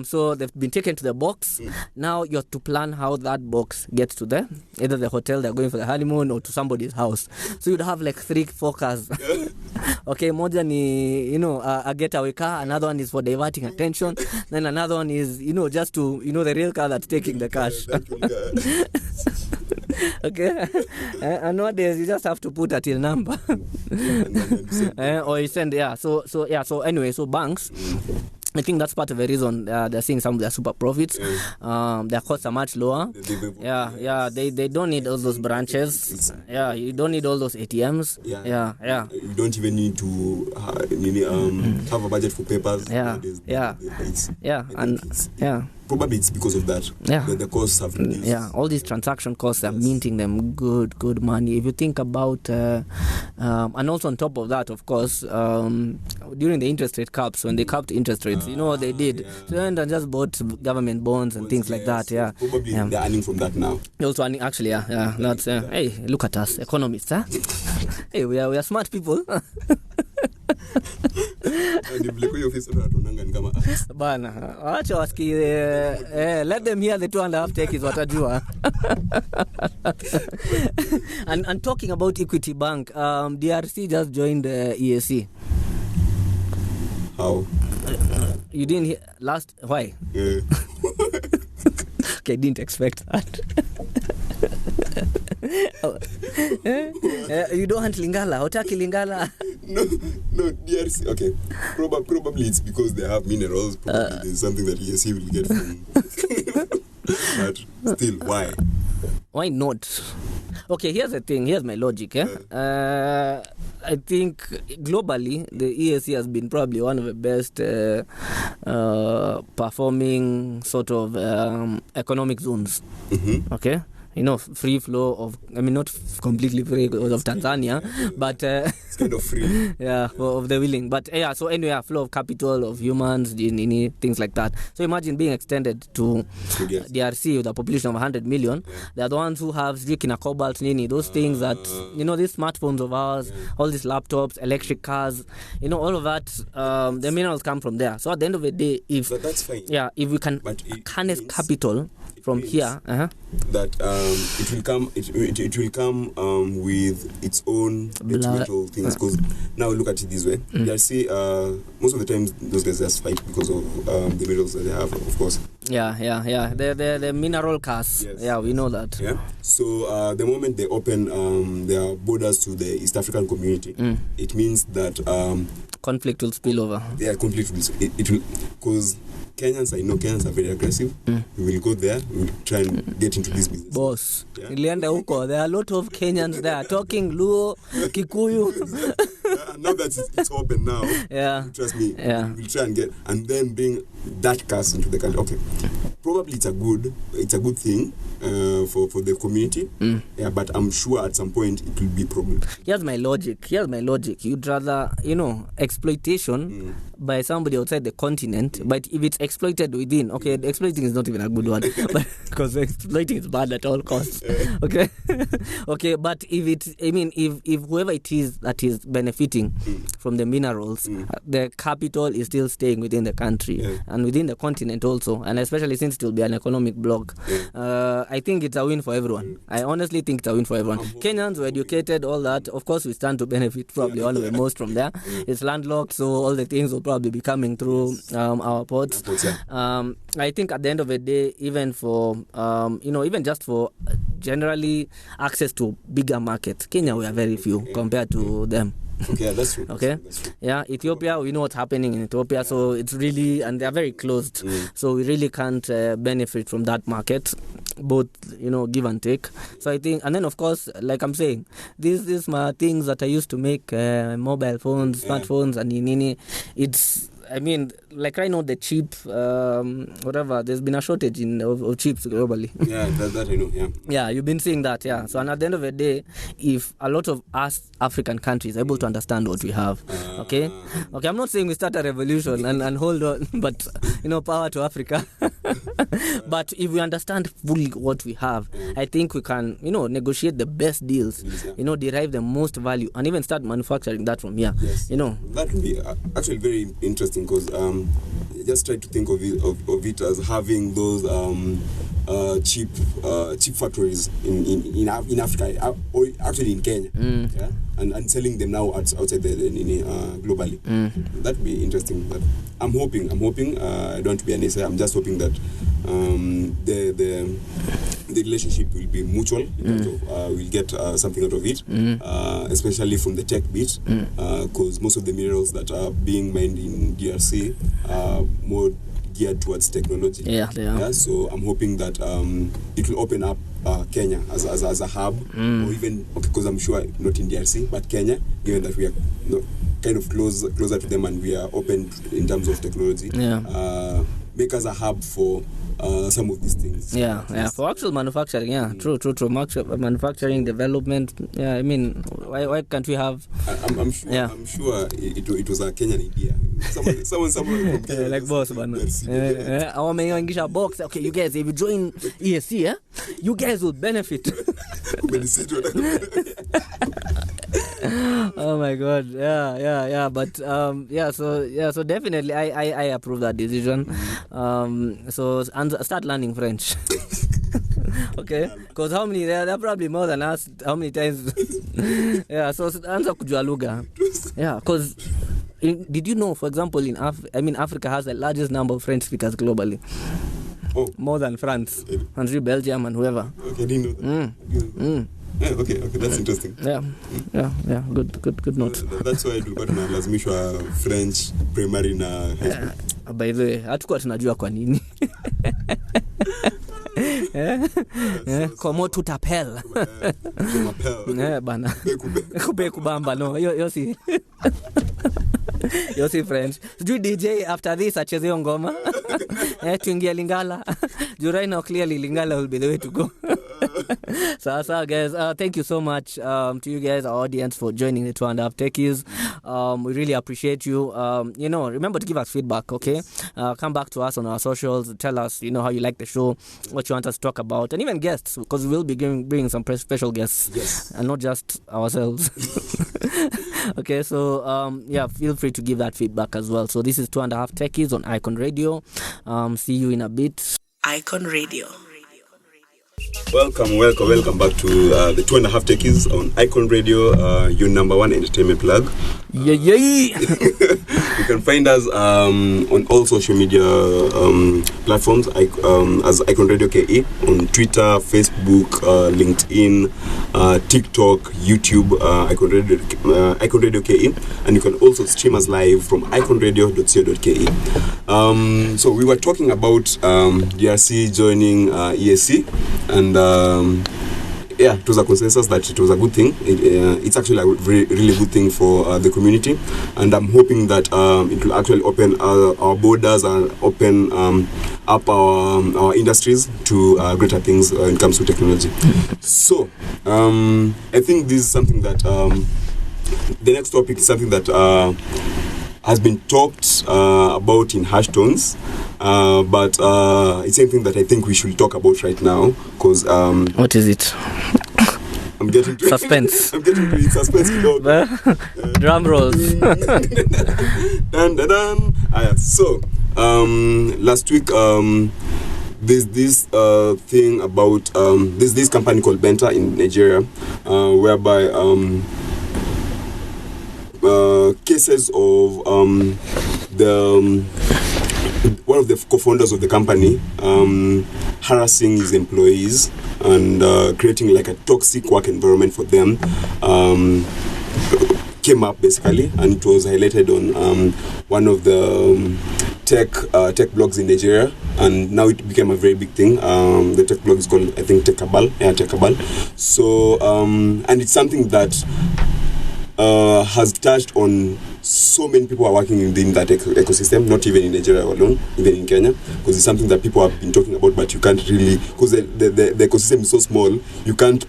So they've been taken to the box. Now you have to plan how that box gets to either the hotel they're going for the honeymoon or to somebody's house. So you'd have like 3-4 cars. Okay, moja ni a getaway car, another one is for diverting attention, then another one is just to the real car that's taking the cash. Okay. And nowadays you just have to put a till number. Or you send so anyway, so banks, I think that's part of the reason they're seeing some of their super profits. Their costs are much lower. They don't need all those branches. You don't need all those ATMs. You don't even need to have a budget for papers. Probably it's because of that. The costs have reduced. All these transaction costs are minting them good money. If you think about, and also on top of that, of course, during the interest rate caps, when they capped interest rates, you know what they did? So they went and just bought government bonds and things like that. Probably they're earning from that now. They're also earning, actually, That's hey, look at us, economists, huh? Hey, we are smart people. Bana, wacha wasikie, let them hear the 2.5 techies watajua. And talking about Equity Bank, DRC just joined EAC. How? You didn't hear last? Why? Yeah. Okay, I didn't expect that. You don't want Lingala. Hotaki Lingala. No, DRC. Okay, probably it's because they have minerals. Probably there's something that ESC will get from. But still, why? Why not? Okay, here's the thing. Here's my logic. I think globally, the ESC has been probably one of the best performing sort of economic zones. Mm-hmm. Okay? Free flow of, not completely free because of Tanzania, but it's kind of free. Yeah, of the willing. But so anyway, flow of capital, of humans, things like that. So imagine being extended to DRC with a population of 100 million. They are the ones who have Zikina, cobalt, those things that, these smartphones of ours, all these laptops, electric cars, all of that, the minerals come from there. So at the end of the day, if that's fine. Yeah, if we can harness capital from here, that it will come with its own detrimental things. Because now look at it this way: DRC, most of the time those guys just fight because of the minerals that they have, of course. Yeah. The mineral cars. Yes. Yeah, we know that. Yeah. So the moment they open their borders to the East African community, it means that conflict will spill over. Yeah, conflict will. It will, because Kenyans, I know Kenyans are very aggressive. We will go there. We will try and get into this business. Boss, Ilienda huko. There are a lot of Kenyans there talking Luo, Kikuyu. Now that it's open now, trust me, we'll try and get, and then bring that cast into the country. Okay, probably it's a good thing for the community. Yeah, but I'm sure at some point it will be a problem. Here's my logic. You'd rather, exploitation by somebody outside the continent, but if it's exploited within, okay, exploiting is not even a good word, but because exploiting is bad at all costs. Okay, okay, but if whoever it is that is benefiting from the minerals, the capital is still staying within the country and within the continent also, and especially since it will be an economic bloc. I think it's a win for everyone. I honestly think it's a win for everyone. Kenyans were educated, all that. Of course, we stand to benefit probably one of the most from there. It's landlocked, so all the things will probably be coming through our ports. I think at the end of the day, even for even just for generally access to bigger markets, Kenya we are very few compared to them. Okay, that's true. Okay, that's true. Yeah, Ethiopia, we know what's happening in Ethiopia, so it's really, and they are very closed, so we really can't benefit from that market, both give and take. So I think, and then of course, like I'm saying, these are things that I used to make mobile phones, smartphones, and it's. Like right now, the cheap, whatever, there's been a shortage of chips globally. Yeah, that I know, yeah. Yeah, you've been seeing that, yeah. So, and at the end of the day, if a lot of us African countries are able to understand what we have, okay, I'm not saying we start a revolution and hold on, but, power to Africa. But if we understand fully what we have, I think we can, negotiate the best deals, derive the most value, and even start manufacturing that from here, Yes. That would be actually very interesting, because just try to think of it as having those cheap factories in Africa, or actually in Kenya, and selling them now outside globally. That would be interesting. But I'm hoping. I don't want to be an essay. I'm just hoping that the relationship will be mutual in terms of we'll get something out of it, especially from the tech bit, because most of the minerals that are being mined in DRC are more geared towards technology. Yeah, they are. Yeah, so I'm hoping that it will open up Kenya as a hub, or even, because I'm sure not in DRC, but Kenya, given that we are kind of closer to them and we are open in terms of technology. Yeah. Make us a hub for some of these things. Yeah, for actual manufacturing. Yeah, true. Manufacturing development. Yeah, why can't we have? I'm sure. Yeah. I'm sure it was a Kenyan idea. Someone from Kenya, like boss, man. I box. Okay, you guys, if you join ESC, you guys will benefit. Oh my God, yeah, but so definitely I approve that decision. So start learning French. Okay, because how many there are probably more than us. How many times? Yeah, so anza kujua lugha. Yeah, because did you know, for example, Africa has the largest number of French speakers globally. Oh. More than France, and Belgium, and whoever. Okay, I didn't know that. Yeah, okay, that's interesting. Yeah. Good note. That's why tulikuwa tunalazimishwa French primary na high school. By the way, hatukuwa tunajua kwa nini. Como tutapel. Bana. Kubamba no. Yo si. Yo si French. Sijui DJ after this acheze ngoma. Tuingia Lingala. Right now clearly Lingala will be the way to go. So guys, thank you so much to you guys, our audience, for joining the 2.5 Techies. We really appreciate you. Remember to give us feedback, okay? Come back to us on our socials. Tell us, how you like the show, what you want us to talk about, and even guests, because we will be bringing some special guests. Yes. And not just ourselves. Okay, so feel free to give that feedback as well. So this is 2.5 Techies on Icon Radio. See you in a bit. Icon Radio. Welcome back to the 2.5 Techies on Icon Radio, your number one entertainment plug. Yay! You can find us on all social media platforms as Icon Radio KE, on Twitter, Facebook, LinkedIn, TikTok, YouTube, Icon Radio KE, and you can also stream us live from iconradio.co.ke. So we were talking about DRC joining ESC, and it was a consensus that it was a good thing. It's actually a really good thing for the community, and I'm hoping that it will actually open our borders and open up our industries to greater things when it comes to technology. So I think this is something that the next topic is something that has been talked about in hash tones, but it's something that I think we should talk about right now, because what is it? I'm getting to suspense. I'm getting to it. Suspense. Drum rolls. Dun, dun, dun. So last week there's this thing about there's this company called Benta in Nigeria, whereby cases of one of the co-founders of the company harassing his employees and creating like a toxic work environment for them came up basically, and it was highlighted on one of the tech blogs in Nigeria, and now it became a very big thing. The tech blog is called, I think, Techabal. So and it's something that has touched on so many people who are working within that ecosystem, not even in Nigeria alone, even in Kenya, because it's something that people have been talking about, but you can't really, because the ecosystem is so small, you can't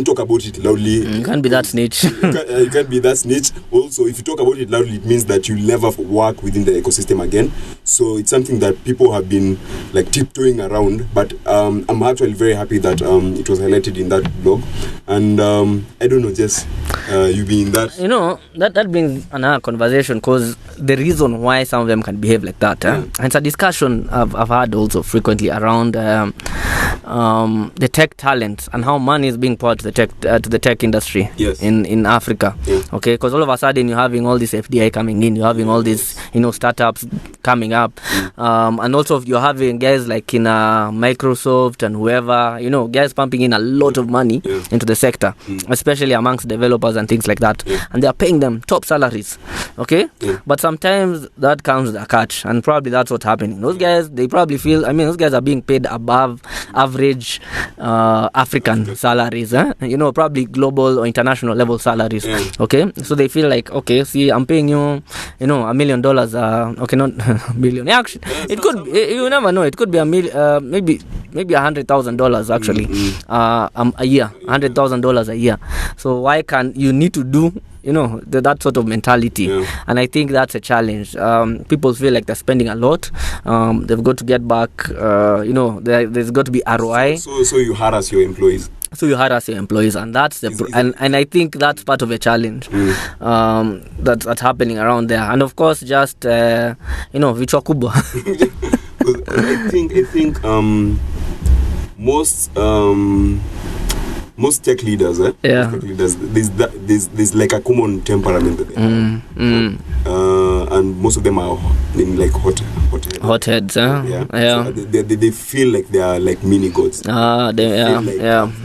talk about it loudly. You can't be that snitch. You can't be that snitch. Also, if you talk about it loudly, it means that you'll never work within the ecosystem again. So it's something that people have been like tiptoeing around, but I'm actually very happy that it was highlighted in that blog. And I don't know, Jess, you being that, that brings another conversation, because the reason why some of them can behave like that, and it's a discussion I've had also frequently around the tech talent and how money is being poured to the tech industry. Yes. in Africa. Okay, because all of a sudden you're having all this FDI coming in, you're having all these startups coming up, and also you're having guys like in Microsoft and whoever, guys pumping in a lot of money into the sector, especially amongst developers and things like that, and they are paying them top salaries. Okay, but sometimes that comes with a catch, and probably that's what's happening. Those guys, they probably feel, those guys are being paid above average African salaries, probably global or international level salaries. Okay, so they feel like, okay, see, I'm paying you, $1 million. Okay, not billion. Actually, it could. You never know. It could be maybe $100,000 actually a year, $100,000 a year. So why can't you need to do that sort of mentality? And I think that's a challenge. People feel like they're spending a lot. They've got to get back. There's got to be ROI. So you harass your employees. And that's and I think that's part of a challenge that's happening around there. And of course, just vichwa kubwa. I think most most tech leaders, most tech leaders, there's like a common temperament that they have. And most of them are in like hotheads. Yeah. So they feel like they are like mini gods. They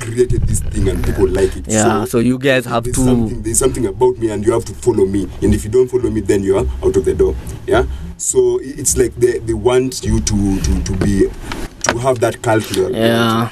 created this thing and people like it. Yeah. So you guys have there's something about me and you have to follow me. And if you don't follow me, then you are out of the door. Yeah. So it's like they want you to be. To have that culture. Yeah.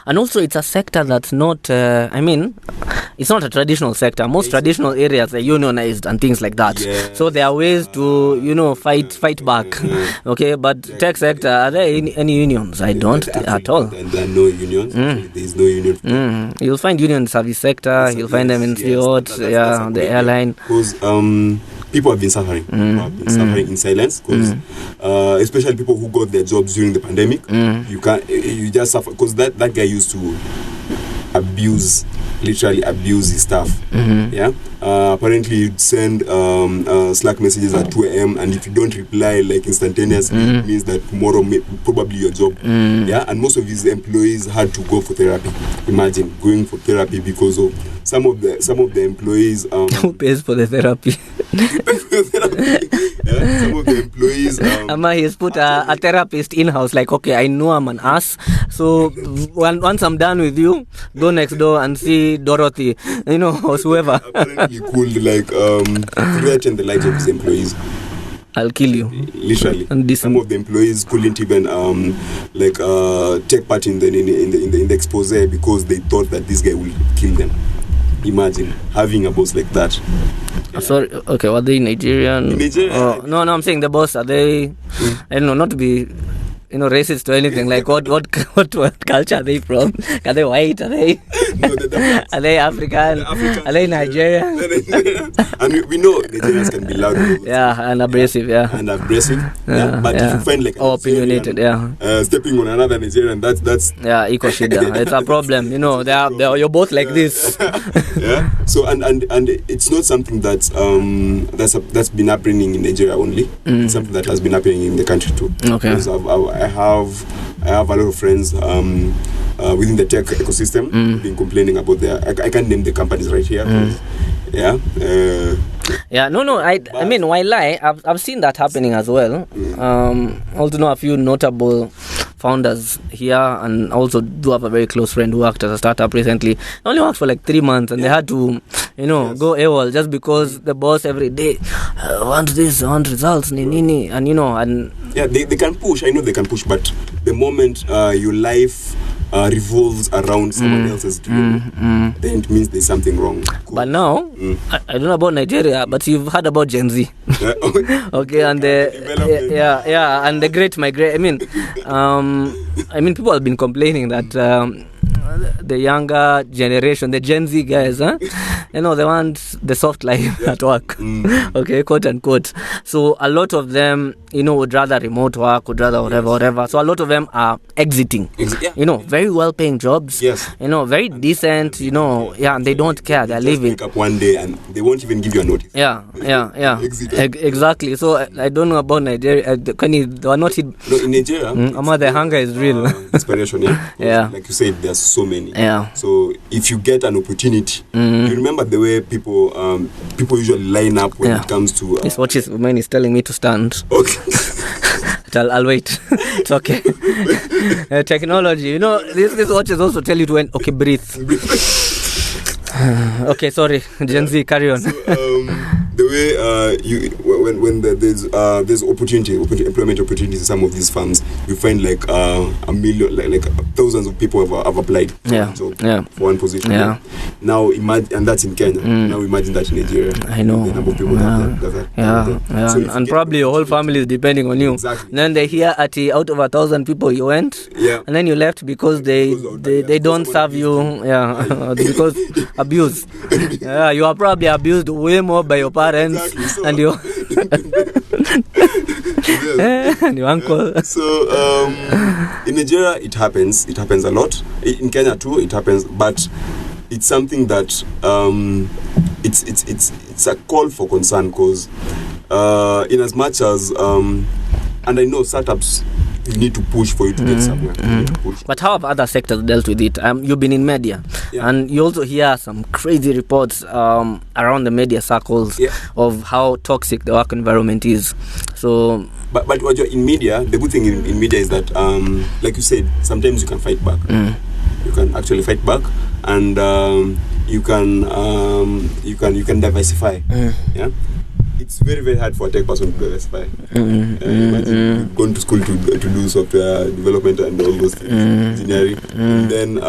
And also it's a sector that's not, it's not a traditional sector. Most traditional areas are unionized and things like that. Yeah. So there are ways to, fight back. Okay, but tech sector, are there any unions? I don't at all. There are no unions. There is no union. You'll find union service sector, you'll find them in sports, the airline. Because people have been suffering. People have been suffering in silence because, especially people who got their jobs during the pandemic, you just suffer because that guy used to literally abuse his staff. Apparently you'd send Slack messages at 2 a.m. and if you don't reply like instantaneously, it means that tomorrow probably your job. And most of his employees had to go for therapy. Imagine going for therapy because of some of the employees. Who pays for the therapy? Some of the employees. He's put a therapist in-house. Like, okay, I know I'm an ass, so once I'm done with you, go next door and see Dorothy, or whoever. Apparently, he could threaten the lives of his employees. I'll kill you. Literally. And some of the employees couldn't even take part in the expose because they thought that this guy will kill them. Imagine having a boss like that. Sorry, okay, were they Nigerian? Nigeria? No, I'm saying the boss, are they, I don't know, not to be racist or anything, like what culture are they from? Are they white? Are they are they African? Are they Nigerian? And we know Nigerians can be loud. And abrasive, but if you find like opinionated, stepping on another Nigerian, that's equal shida. It's a problem, you're both like this. So and it's not something that's been happening in Nigeria only. It's something that has been happening in the country too. Okay. I have a lot of friends within the tech ecosystem who've been complaining about I can't name the companies right here. I mean, why lie? I've seen that happening as well. Also know a few notable founders here, and also do have a very close friend who worked at a startup recently. Only worked for like 3 months, and they had to, go AWOL just because the boss every day wants this, want results, and they can push. I know they can push, but the moment your life revolves around someone else's dream, then it means there's something wrong. Cool. But now, I don't know about Nigeria, but you've heard about Gen Z. Okay, and and the great migration. People have been complaining that the younger generation, the Gen Z guys, they want the soft life at work, okay, quote unquote. So a lot of them, would rather remote work, would rather whatever. So a lot of them are exiting, very well-paying jobs, very decent, and they don't care. They're leaving. Wake up one day and they won't even give you a notice. Exactly. So I don't know about Nigeria. They are not in Nigeria. The hunger is real. Inspiration, like you said, there's so many. So if you get an opportunity, you remember the way people usually line up when it comes to. This watch is telling me to stand. Okay. I'll wait. It's okay. Technology, these watches also tell you to breathe. Okay, sorry, Gen Z, carry on. So, the way when there's employment opportunities in some of these firms, you find like a million, like thousands of people have applied for one position. Now imagine, and that's in Kenya. Now imagine that in Nigeria. I know. The number of people that. So and probably your whole family is depending on you. Exactly. And then they hear out of 1,000 people you went, and then you left because they don't serve you. Because abuse. You are probably abused way more by your parents and your and your uncle. So in Nigeria it happens a lot. In Kenya too it happens, but it's something that it's a call for concern, because in as much as and I know startups you need to push for it to get somewhere. You need to push. But how have other sectors dealt with it? You've been in media, and you also hear some crazy reports around the media circles of how toxic the work environment is. So, but what you're in media, the good thing in media is that, like you said, sometimes you can fight back. You can actually fight back, and you can diversify. Yeah. It's very, very hard for a tech person to diversify. Imagine going to school to do software development and all those things, engineering, and then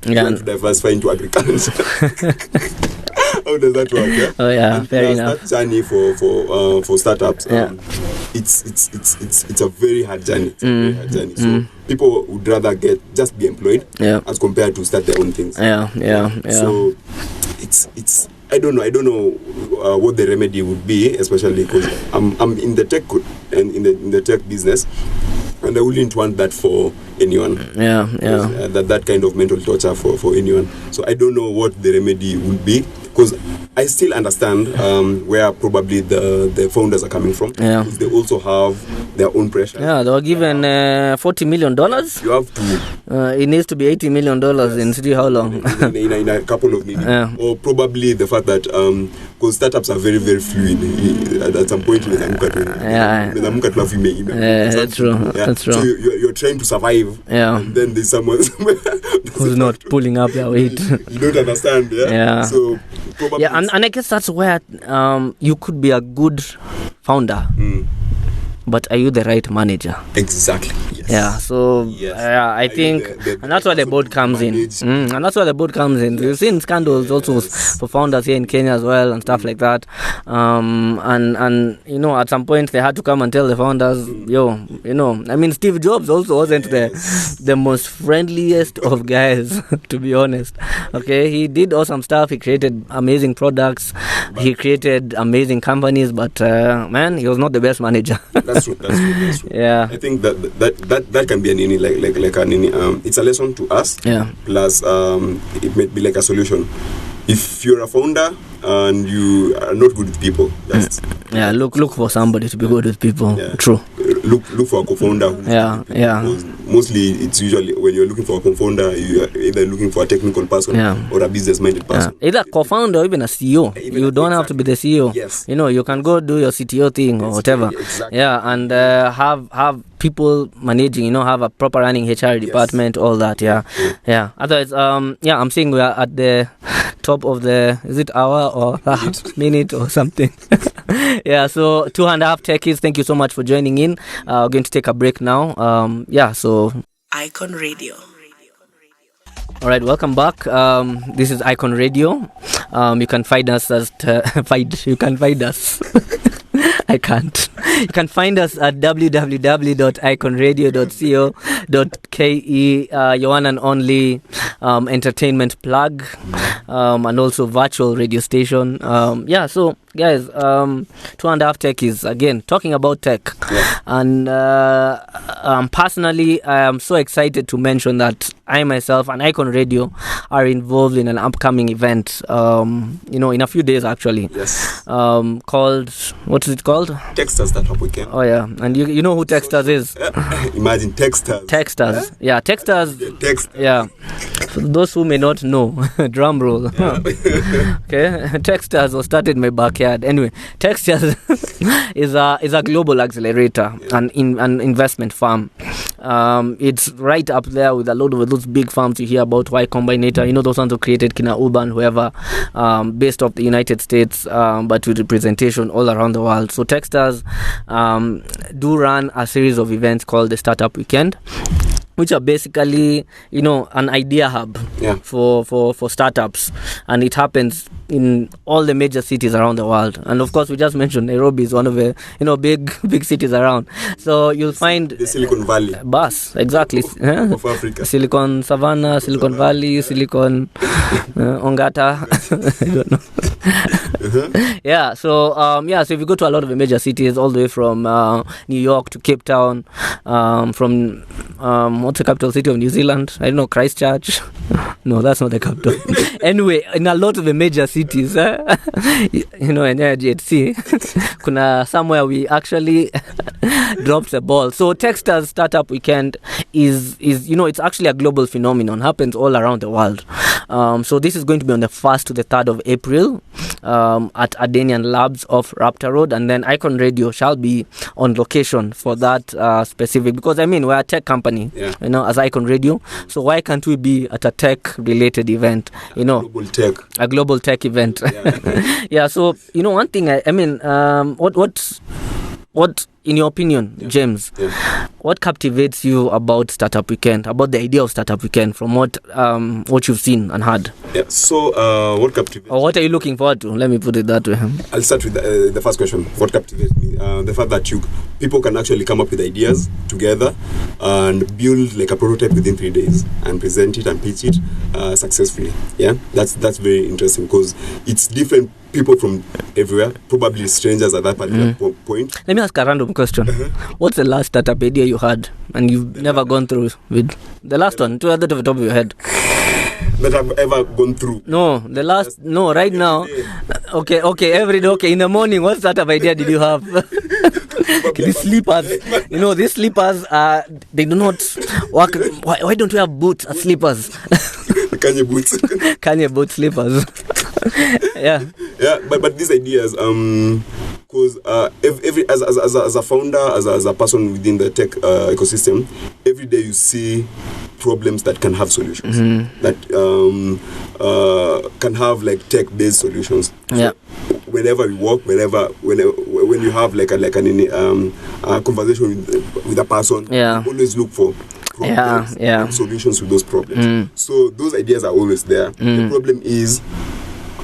trying to diversify into agriculture. How does that work? Yeah? Oh yeah, and fair enough. That journey for startups, it's a very hard journey. It's a very hard journey. So people would rather just be employed as compared to start their own things. So it's I don't know what the remedy would be, especially because I'm in the tech and in the tech business, and I wouldn't want that for anyone. That kind of mental torture for anyone. So I don't know what the remedy would be, because I still understand where probably the founders are coming from. Because they also have their own pressure. They were given $40 million. You have to. It needs to be $80 million in see how long? in a couple of minutes. Or probably the fact that because startups are very, very fluid. At some point, that's true. That's true. So you're trying to survive. And then there's someone who's not pulling up their weight. You don't understand. So probably and I guess that's where you could be a good founder. But are you the right manager? Exactly. So I think, and that's where the board comes in. And that's where the board comes in. We've seen scandals also for founders here in Kenya as well and stuff like that. And at some point they had to come and tell the founders, Steve Jobs also wasn't the most friendliest of guys, to be honest. Okay, he did awesome stuff. He created amazing products. He created amazing companies. But man, he was not the best manager. That's true. I think that can be an it's a lesson to us. Plus, it might be like a solution. If you're a founder and you are not good with people, look for somebody to be good with people. True. Look for a co-founder. Mostly, it's usually when you're looking for a co-founder, you are either looking for a technical person or a business-minded person. Either co-founder or even a CEO. You don't have to be the CEO. Yes. You can go do your CTO thing or whatever. Exactly. And have people managing. Have a proper running HR department. All that. Otherwise, I'm saying we are at the top of the hour or minute or something. So 2.5 Techies, thank you so much for joining in. We're going to take a break now. So Icon Radio. All right, welcome back. This is Icon Radio. You can find us you can find us. I can't. You can find us at www.iconradio.co.ke, your one and only entertainment plug, and also virtual radio station. So guys, 2.5 Techies, again, talking about tech. And personally, I am so excited to mention that I myself and Icon Radio are involved in an upcoming event, in a few days actually. Called, what is it called? Techstars Startup Weekend. Oh yeah, and you know who Techstars is? Imagine Techstars. Techstars. Techstars. Techstars. For those who may not know, drum roll. Okay, Techstars was started in my backyard. Anyway, Techstars is a global accelerator and an investment firm. It's right up there with a lot of those big firms you hear about, Y Combinator, those ones who created Kina Urban, whoever, based off the United States, but with representation all around the world. So Techstars do run a series of events called the Startup Weekend, which are basically, an idea hub for startups, and it happens in all the major cities around the world. And of course, we just mentioned Nairobi is one of the big cities around. So you'll find the Silicon Valley. Exactly. Of Africa. Silicon Savannah, Silicon Valley, Silicon Ongata. I don't know. So if you go to a lot of the major cities, all the way from New York to Cape Town, from what's the capital city of New Zealand? I don't know, Christchurch. No, that's not the capital. Anyway, in a lot of the major cities, in GHC, kuna somewhere we actually dropped the ball. So Techstars Startup Weekend is it's actually a global phenomenon, happens all around the world. So this is going to be on the 1st to the 3rd of April at Ainea Labs of Raptor Road, and then Icon Radio shall be on location for that specific, because we're a tech company, as Icon Radio. So why can't we be at a tech related event, a global tech event? Yeah. So one thing, what in your opinion, James, what captivates you about Startup Weekend, about the idea of Startup Weekend, from what you've seen and heard? So what captivates, or what are you looking forward to? Let me put it that way. I'll start with the first question. What captivates me? The fact that people can actually come up with ideas together and build like a prototype within 3 days and present it and pitch it successfully. That's very interesting, because it's different people from everywhere, probably strangers at that particular point. Let me ask a random question. What's the last startup idea you had and you've never gone through with? The last one, to the top of your head. That I've ever gone through? No, right now. Okay, every day. Okay, in the morning, what startup idea did you have? These slippers, these slippers, they do not work. Why don't we have boots as slippers? Kanye boots. Kanye boot slippers. Yeah, but these ideas, because every as a founder, as a person within the tech ecosystem, every day you see problems that can have solutions, that can have like tech-based solutions. So whenever you work, when you have like a conversation with a person, you always look for problems and solutions to those problems. So those ideas are always there. The problem is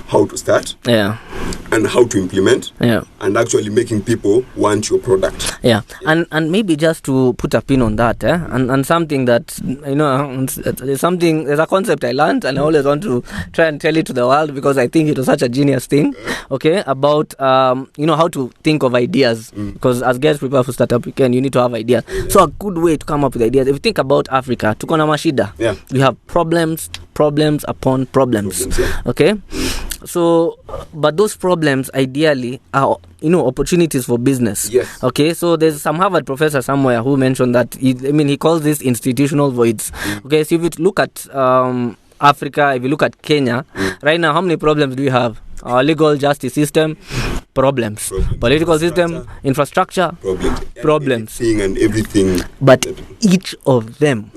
how to start, and how to implement, and actually making people want your product. And maybe just to put a pin on that, and something that there's a concept I learned, and I always want to try and tell it to the world, because I think it was such a genius thing. About how to think of ideas, because as guys prepare for Startup Weekend, you need to have ideas. So a good way to come up with ideas, if you think about Africa, tuko na mashida, we have problems upon problems. So, but those problems ideally are, opportunities for business. Okay, so there's some Harvard professor somewhere who mentioned that, he calls this institutional voids. Okay, so if you look at Africa, if you look at Kenya, right now, how many problems do we have? Our legal justice system, problems. Political system, infrastructure, problems. And everything. But each of them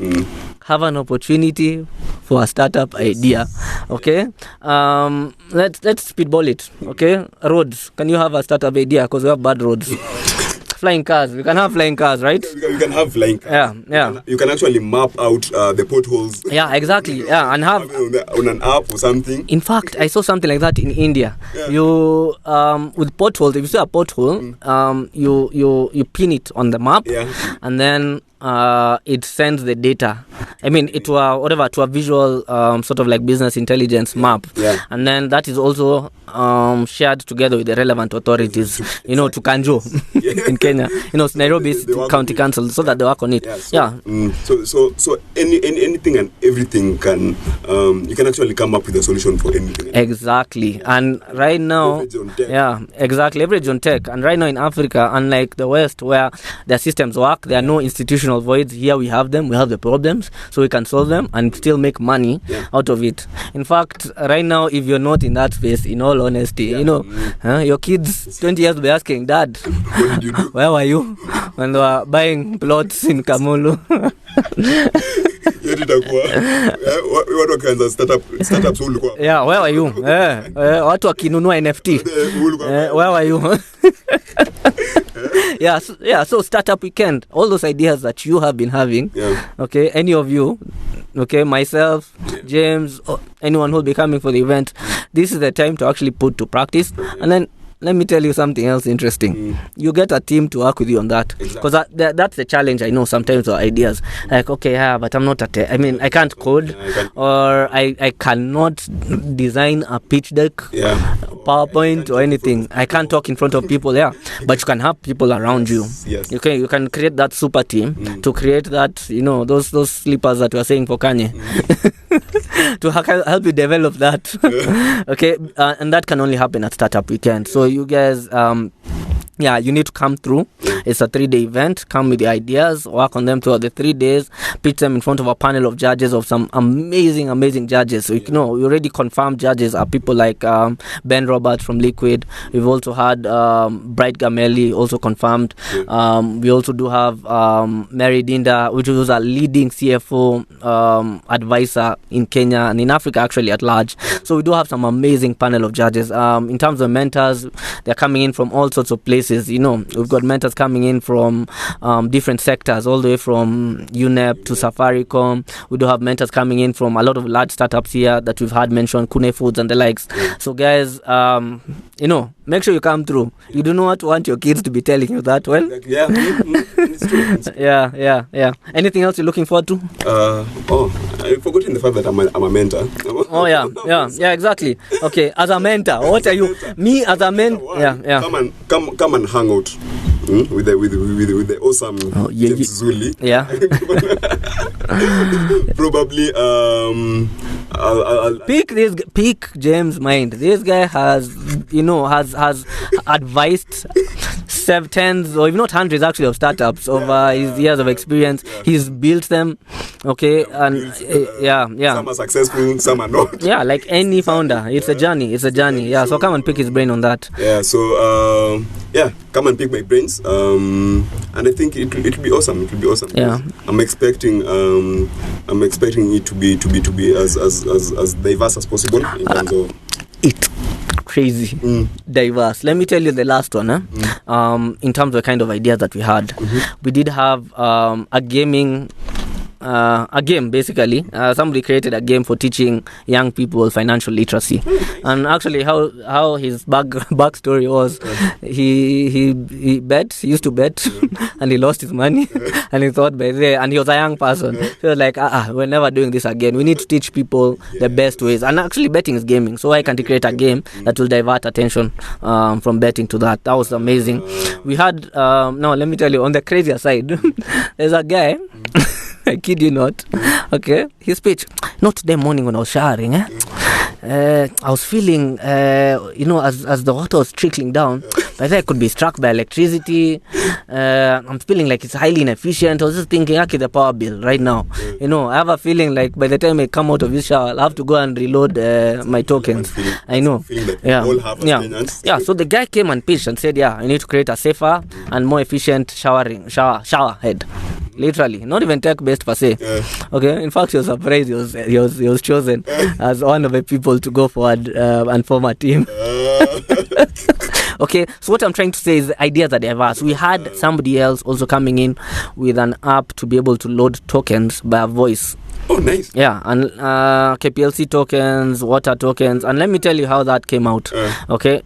have an opportunity for a startup idea. Okay, let's speedball it. Okay, roads. Can you have a startup idea? Because we have bad roads. Flying cars. We can have flying cars, right? You can have flying cars. You can actually map out the potholes. Exactly. And have on an app or something. In fact, I saw something like that in India. You with potholes. If you see a pothole, you pin it on the map, and then it sends the data. To a visual sort of like business intelligence map, and then that is also shared together with the relevant authorities. To Kanjo in Kenya. Nairobi's county council, so that they work on it. So anything and everything can you can actually come up with a solution for anything. Exactly, and right now, leverage on tech. And right now in Africa, unlike the West, where their systems work, there are no institutional voids. Here we have them. We have the problems, so we can solve them and still make money out of it. In fact, right now, if you're not in that space, in all honesty, your kids 20 years will be asking, Dad, what did you do? Where were you when they were buying plots in Kamulu? Where were you? Watu wakinunua NFT. Where were you? So Startup Weekend, all those ideas that you have been having, okay, any of you, okay, myself, James, anyone who will be coming for the event, this is the time to actually put to practice. And then let me tell you something else interesting. You get a team to work with you on that, because that's the challenge. I know sometimes with ideas, like, but I'm not I can't code, or I cannot design a pitch deck, PowerPoint or anything. I can't talk in front of people, but you can have people around you. You can create that super team to create that, those slippers that we are saying for Kanye. To help you develop that. Okay, and that can only happen at Startup Weekend. So you guys, you need to come through. It's a 3-day event. Come with the ideas, work on them throughout the 3 days, pitch them in front of a panel of judges, of some amazing judges. So, we already confirmed judges are people like Ben Roberts from Liquid. We've also had Bright Gamelli, also confirmed. We also do have Mary Dinda, which was a leading CFO advisor in Kenya and in Africa, actually, at large. So we do have some amazing panel of judges. In terms of mentors, they're coming in from all sorts of places. We've got mentors coming in from different sectors, all the way from UNEP to Safaricom. We do have mentors coming in from a lot of large startups here that we've had mentioned, Kune Foods and the likes. So guys, make sure you come through. You do not want your kids to be telling you that. Well, yeah, it's true. Yeah. Anything else you're looking forward to? I've forgotten the fact that I'm a mentor. Oh yeah, exactly. Okay, as a mentor, what are you? Me as a mentor. Yeah. Come and hang out. With the awesome James Zuli. Yeah. Probably I'll pick James' mind. This guy has advised tens or if not hundreds actually of startups over his years of experience. He's built them. Okay, and some are successful, some are not. Yeah, like any founder, it's a journey. Yeah, so come and pick his brain on that. Yeah, so come and pick my brains. And I think it'll be awesome. Yeah, I'm expecting it to be as diverse as possible in terms of it. Crazy diverse. Let me tell you the last one. In terms of the kind of ideas that we had, we did have a game basically. Somebody created a game for teaching young people financial literacy. And actually how his backstory was, he used to bet and he lost his money and he thought and he was a young person, so he was like, we're never doing this again. We need to teach people the best ways. And actually betting is gaming, so why can't he create a game that will divert attention from betting to that? That was amazing. We had now let me tell you, on the crazier side, there's a guy I kid you not. Okay, his speech. Not today morning when I was showering. I was feeling, as the water was trickling down, I thought I could be struck by electricity. I'm feeling like it's highly inefficient. I was just thinking, okay, the power bill right now. I have a feeling like by the time I come out of this shower, I'll have to go and reload my tokens. I know. Yeah. So the guy came and pitched and said, I need to create a safer and more efficient shower head. Literally, not even tech-based per se. Okay, in fact, he was surprised he was chosen as one of the people to go forward and form a team. Okay, so what I'm trying to say is the ideas are diverse. We had somebody else also coming in with an app to be able to load tokens by voice. Oh, nice. Yeah, and KPLC tokens, water tokens, and let me tell you how that came out. Okay,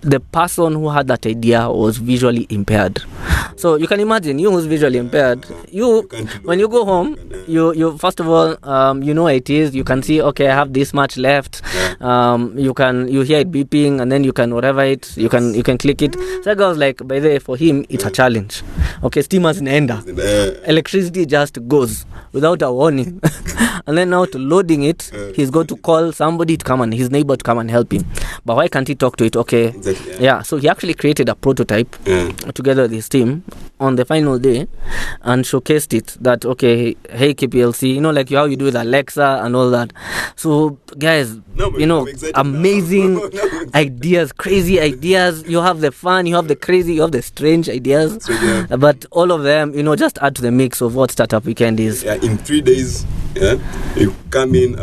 the person who had that idea was visually impaired. So you can imagine, you who's visually impaired, when you go home, you first of all, it is, you can see, okay, I have this much left. You hear it beeping, and then you can whatever it, you can click it. So that goes like, by the way, for him, it's a challenge. Okay, steamers in ender. Electricity just goes without a warning. And then now to loading it, he's going to call somebody to come and his neighbor to come and help him. But why can't he talk to it? Okay. Exactly, yeah. So he actually created a prototype together with his team on the final day and showcased it that, okay, hey KPLC, like how you do with Alexa and all that. So guys, amazing ideas, crazy ideas. You have the fun, you have the crazy, you have the strange ideas. But all of them, just add to the mix of what Startup Weekend is. Yeah, in 3 days, you come in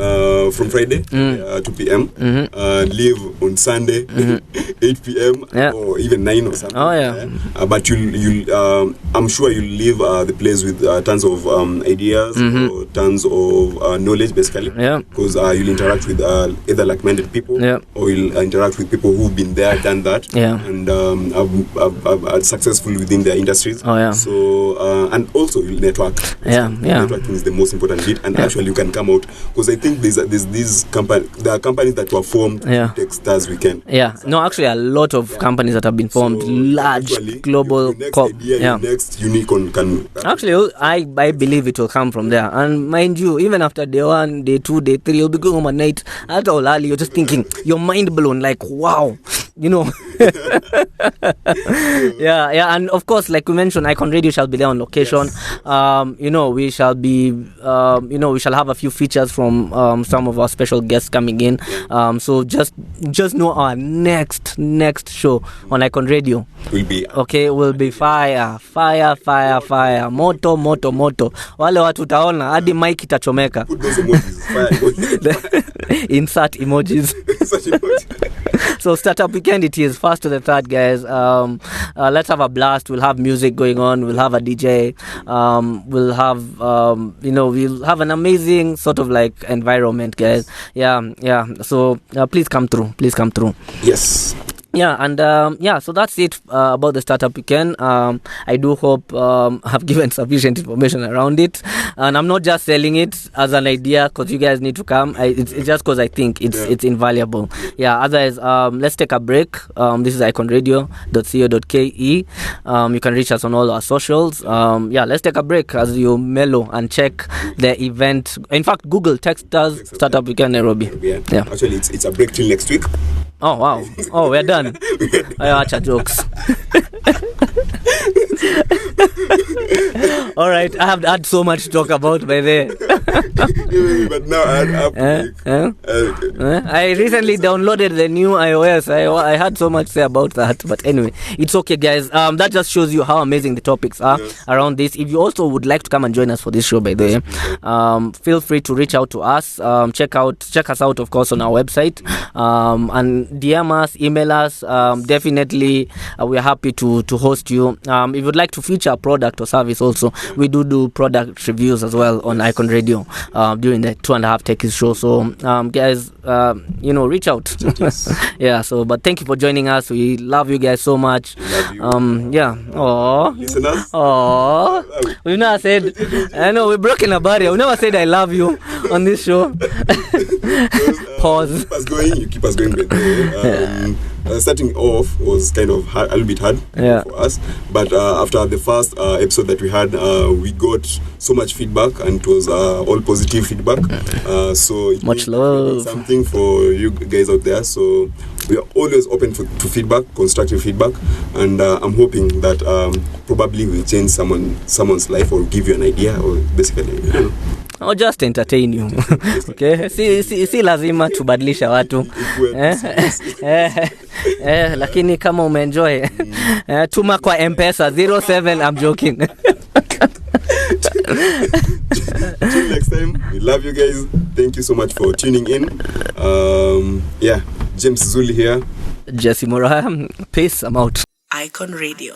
from Friday 2 p.m. Leave on Sunday 8 p.m. or even 9 or something. Oh yeah. But you'll I'm sure you'll leave the place with tons of ideas or tons of knowledge, basically. Yeah. Because you'll interact with either like-minded people, or you'll interact with people who've been there, done that, and are successful within their industries. Oh yeah. So and also you'll network. Networking is the most important bit, and actually you can come out, because I think there are companies that were formed to take Stars Weekend. Yeah. No, actually a lot of companies that have been formed, so large global next unicorn can actually I believe it will come from there. And mind you, even after day 1, day 2, day 3, you'll be going home at night at all early, you're just thinking, you're mind blown, like wow, Yeah, and of course, like we mentioned, Icon Radio shall be there on location. Yes. We shall be, we shall have a few features from some of our special guests coming in. So just know our next show on Icon Radio will be fire, moto. Wale watu utaona hadi mic itachomeka. Put those emojis, fire emojis. Insert emojis. So startup weekend it is, 1st to the 3rd, guys. Let's have a blast. We'll have music going on. We'll have a DJ. We'll have we'll have an amazing sort of like environment, guys. Yeah. So please come through. Yes. Yeah, and so that's it about the startup weekend. I do hope I've given sufficient information around it, and I'm not just selling it as an idea because you guys need to come. It's just because I think it's invaluable. Yeah. Otherwise, let's take a break. This is iconradio.co.ke. You can reach us on all our socials. Let's take a break as you mellow and check the event. In fact, Google Techstars Startup Weekend Nairobi. Yeah. Actually, it's a break till next week. Oh wow! Oh, we're done. I watch jokes. All right, I have had so much to talk about by there. But now I recently downloaded the new iOS. I had so much to say about that, but anyway, it's okay, guys. That just shows you how amazing the topics are around this. If you also would like to come and join us for this show, by the way, feel free to reach out to us. Check us out, of course, on our website, and DM us, email us. Definitely, we're happy to host you. If you'd like to feature a product or service, also we do product reviews as well on Icon Radio during the 2.5 Techies show. So guys, reach out. Yeah. So, but thank you for joining us. We love you guys so much. Yeah. Listeners. We've never said. I know we're broken a barrier. We never said I love you on this show. Pause. Keep us going. Starting off was kind of a little bit hard for us, but after the first episode that we had, we got so much feedback, and it was all positive feedback. So it much love, something for you guys out there. So we are always open to feedback, constructive feedback, and I'm hoping that probably will change someone's life or give you an idea, or basically, or just entertain you. Okay, si lazima tubadilisha watu. Lakini kama umeenjoy, tuma kwa M-Pesa 07. I'm joking. Till next time, we love you guys. Thank you so much for tuning in. James Zuli here. Jesse Muraya. Peace. I'm out. Icon Radio.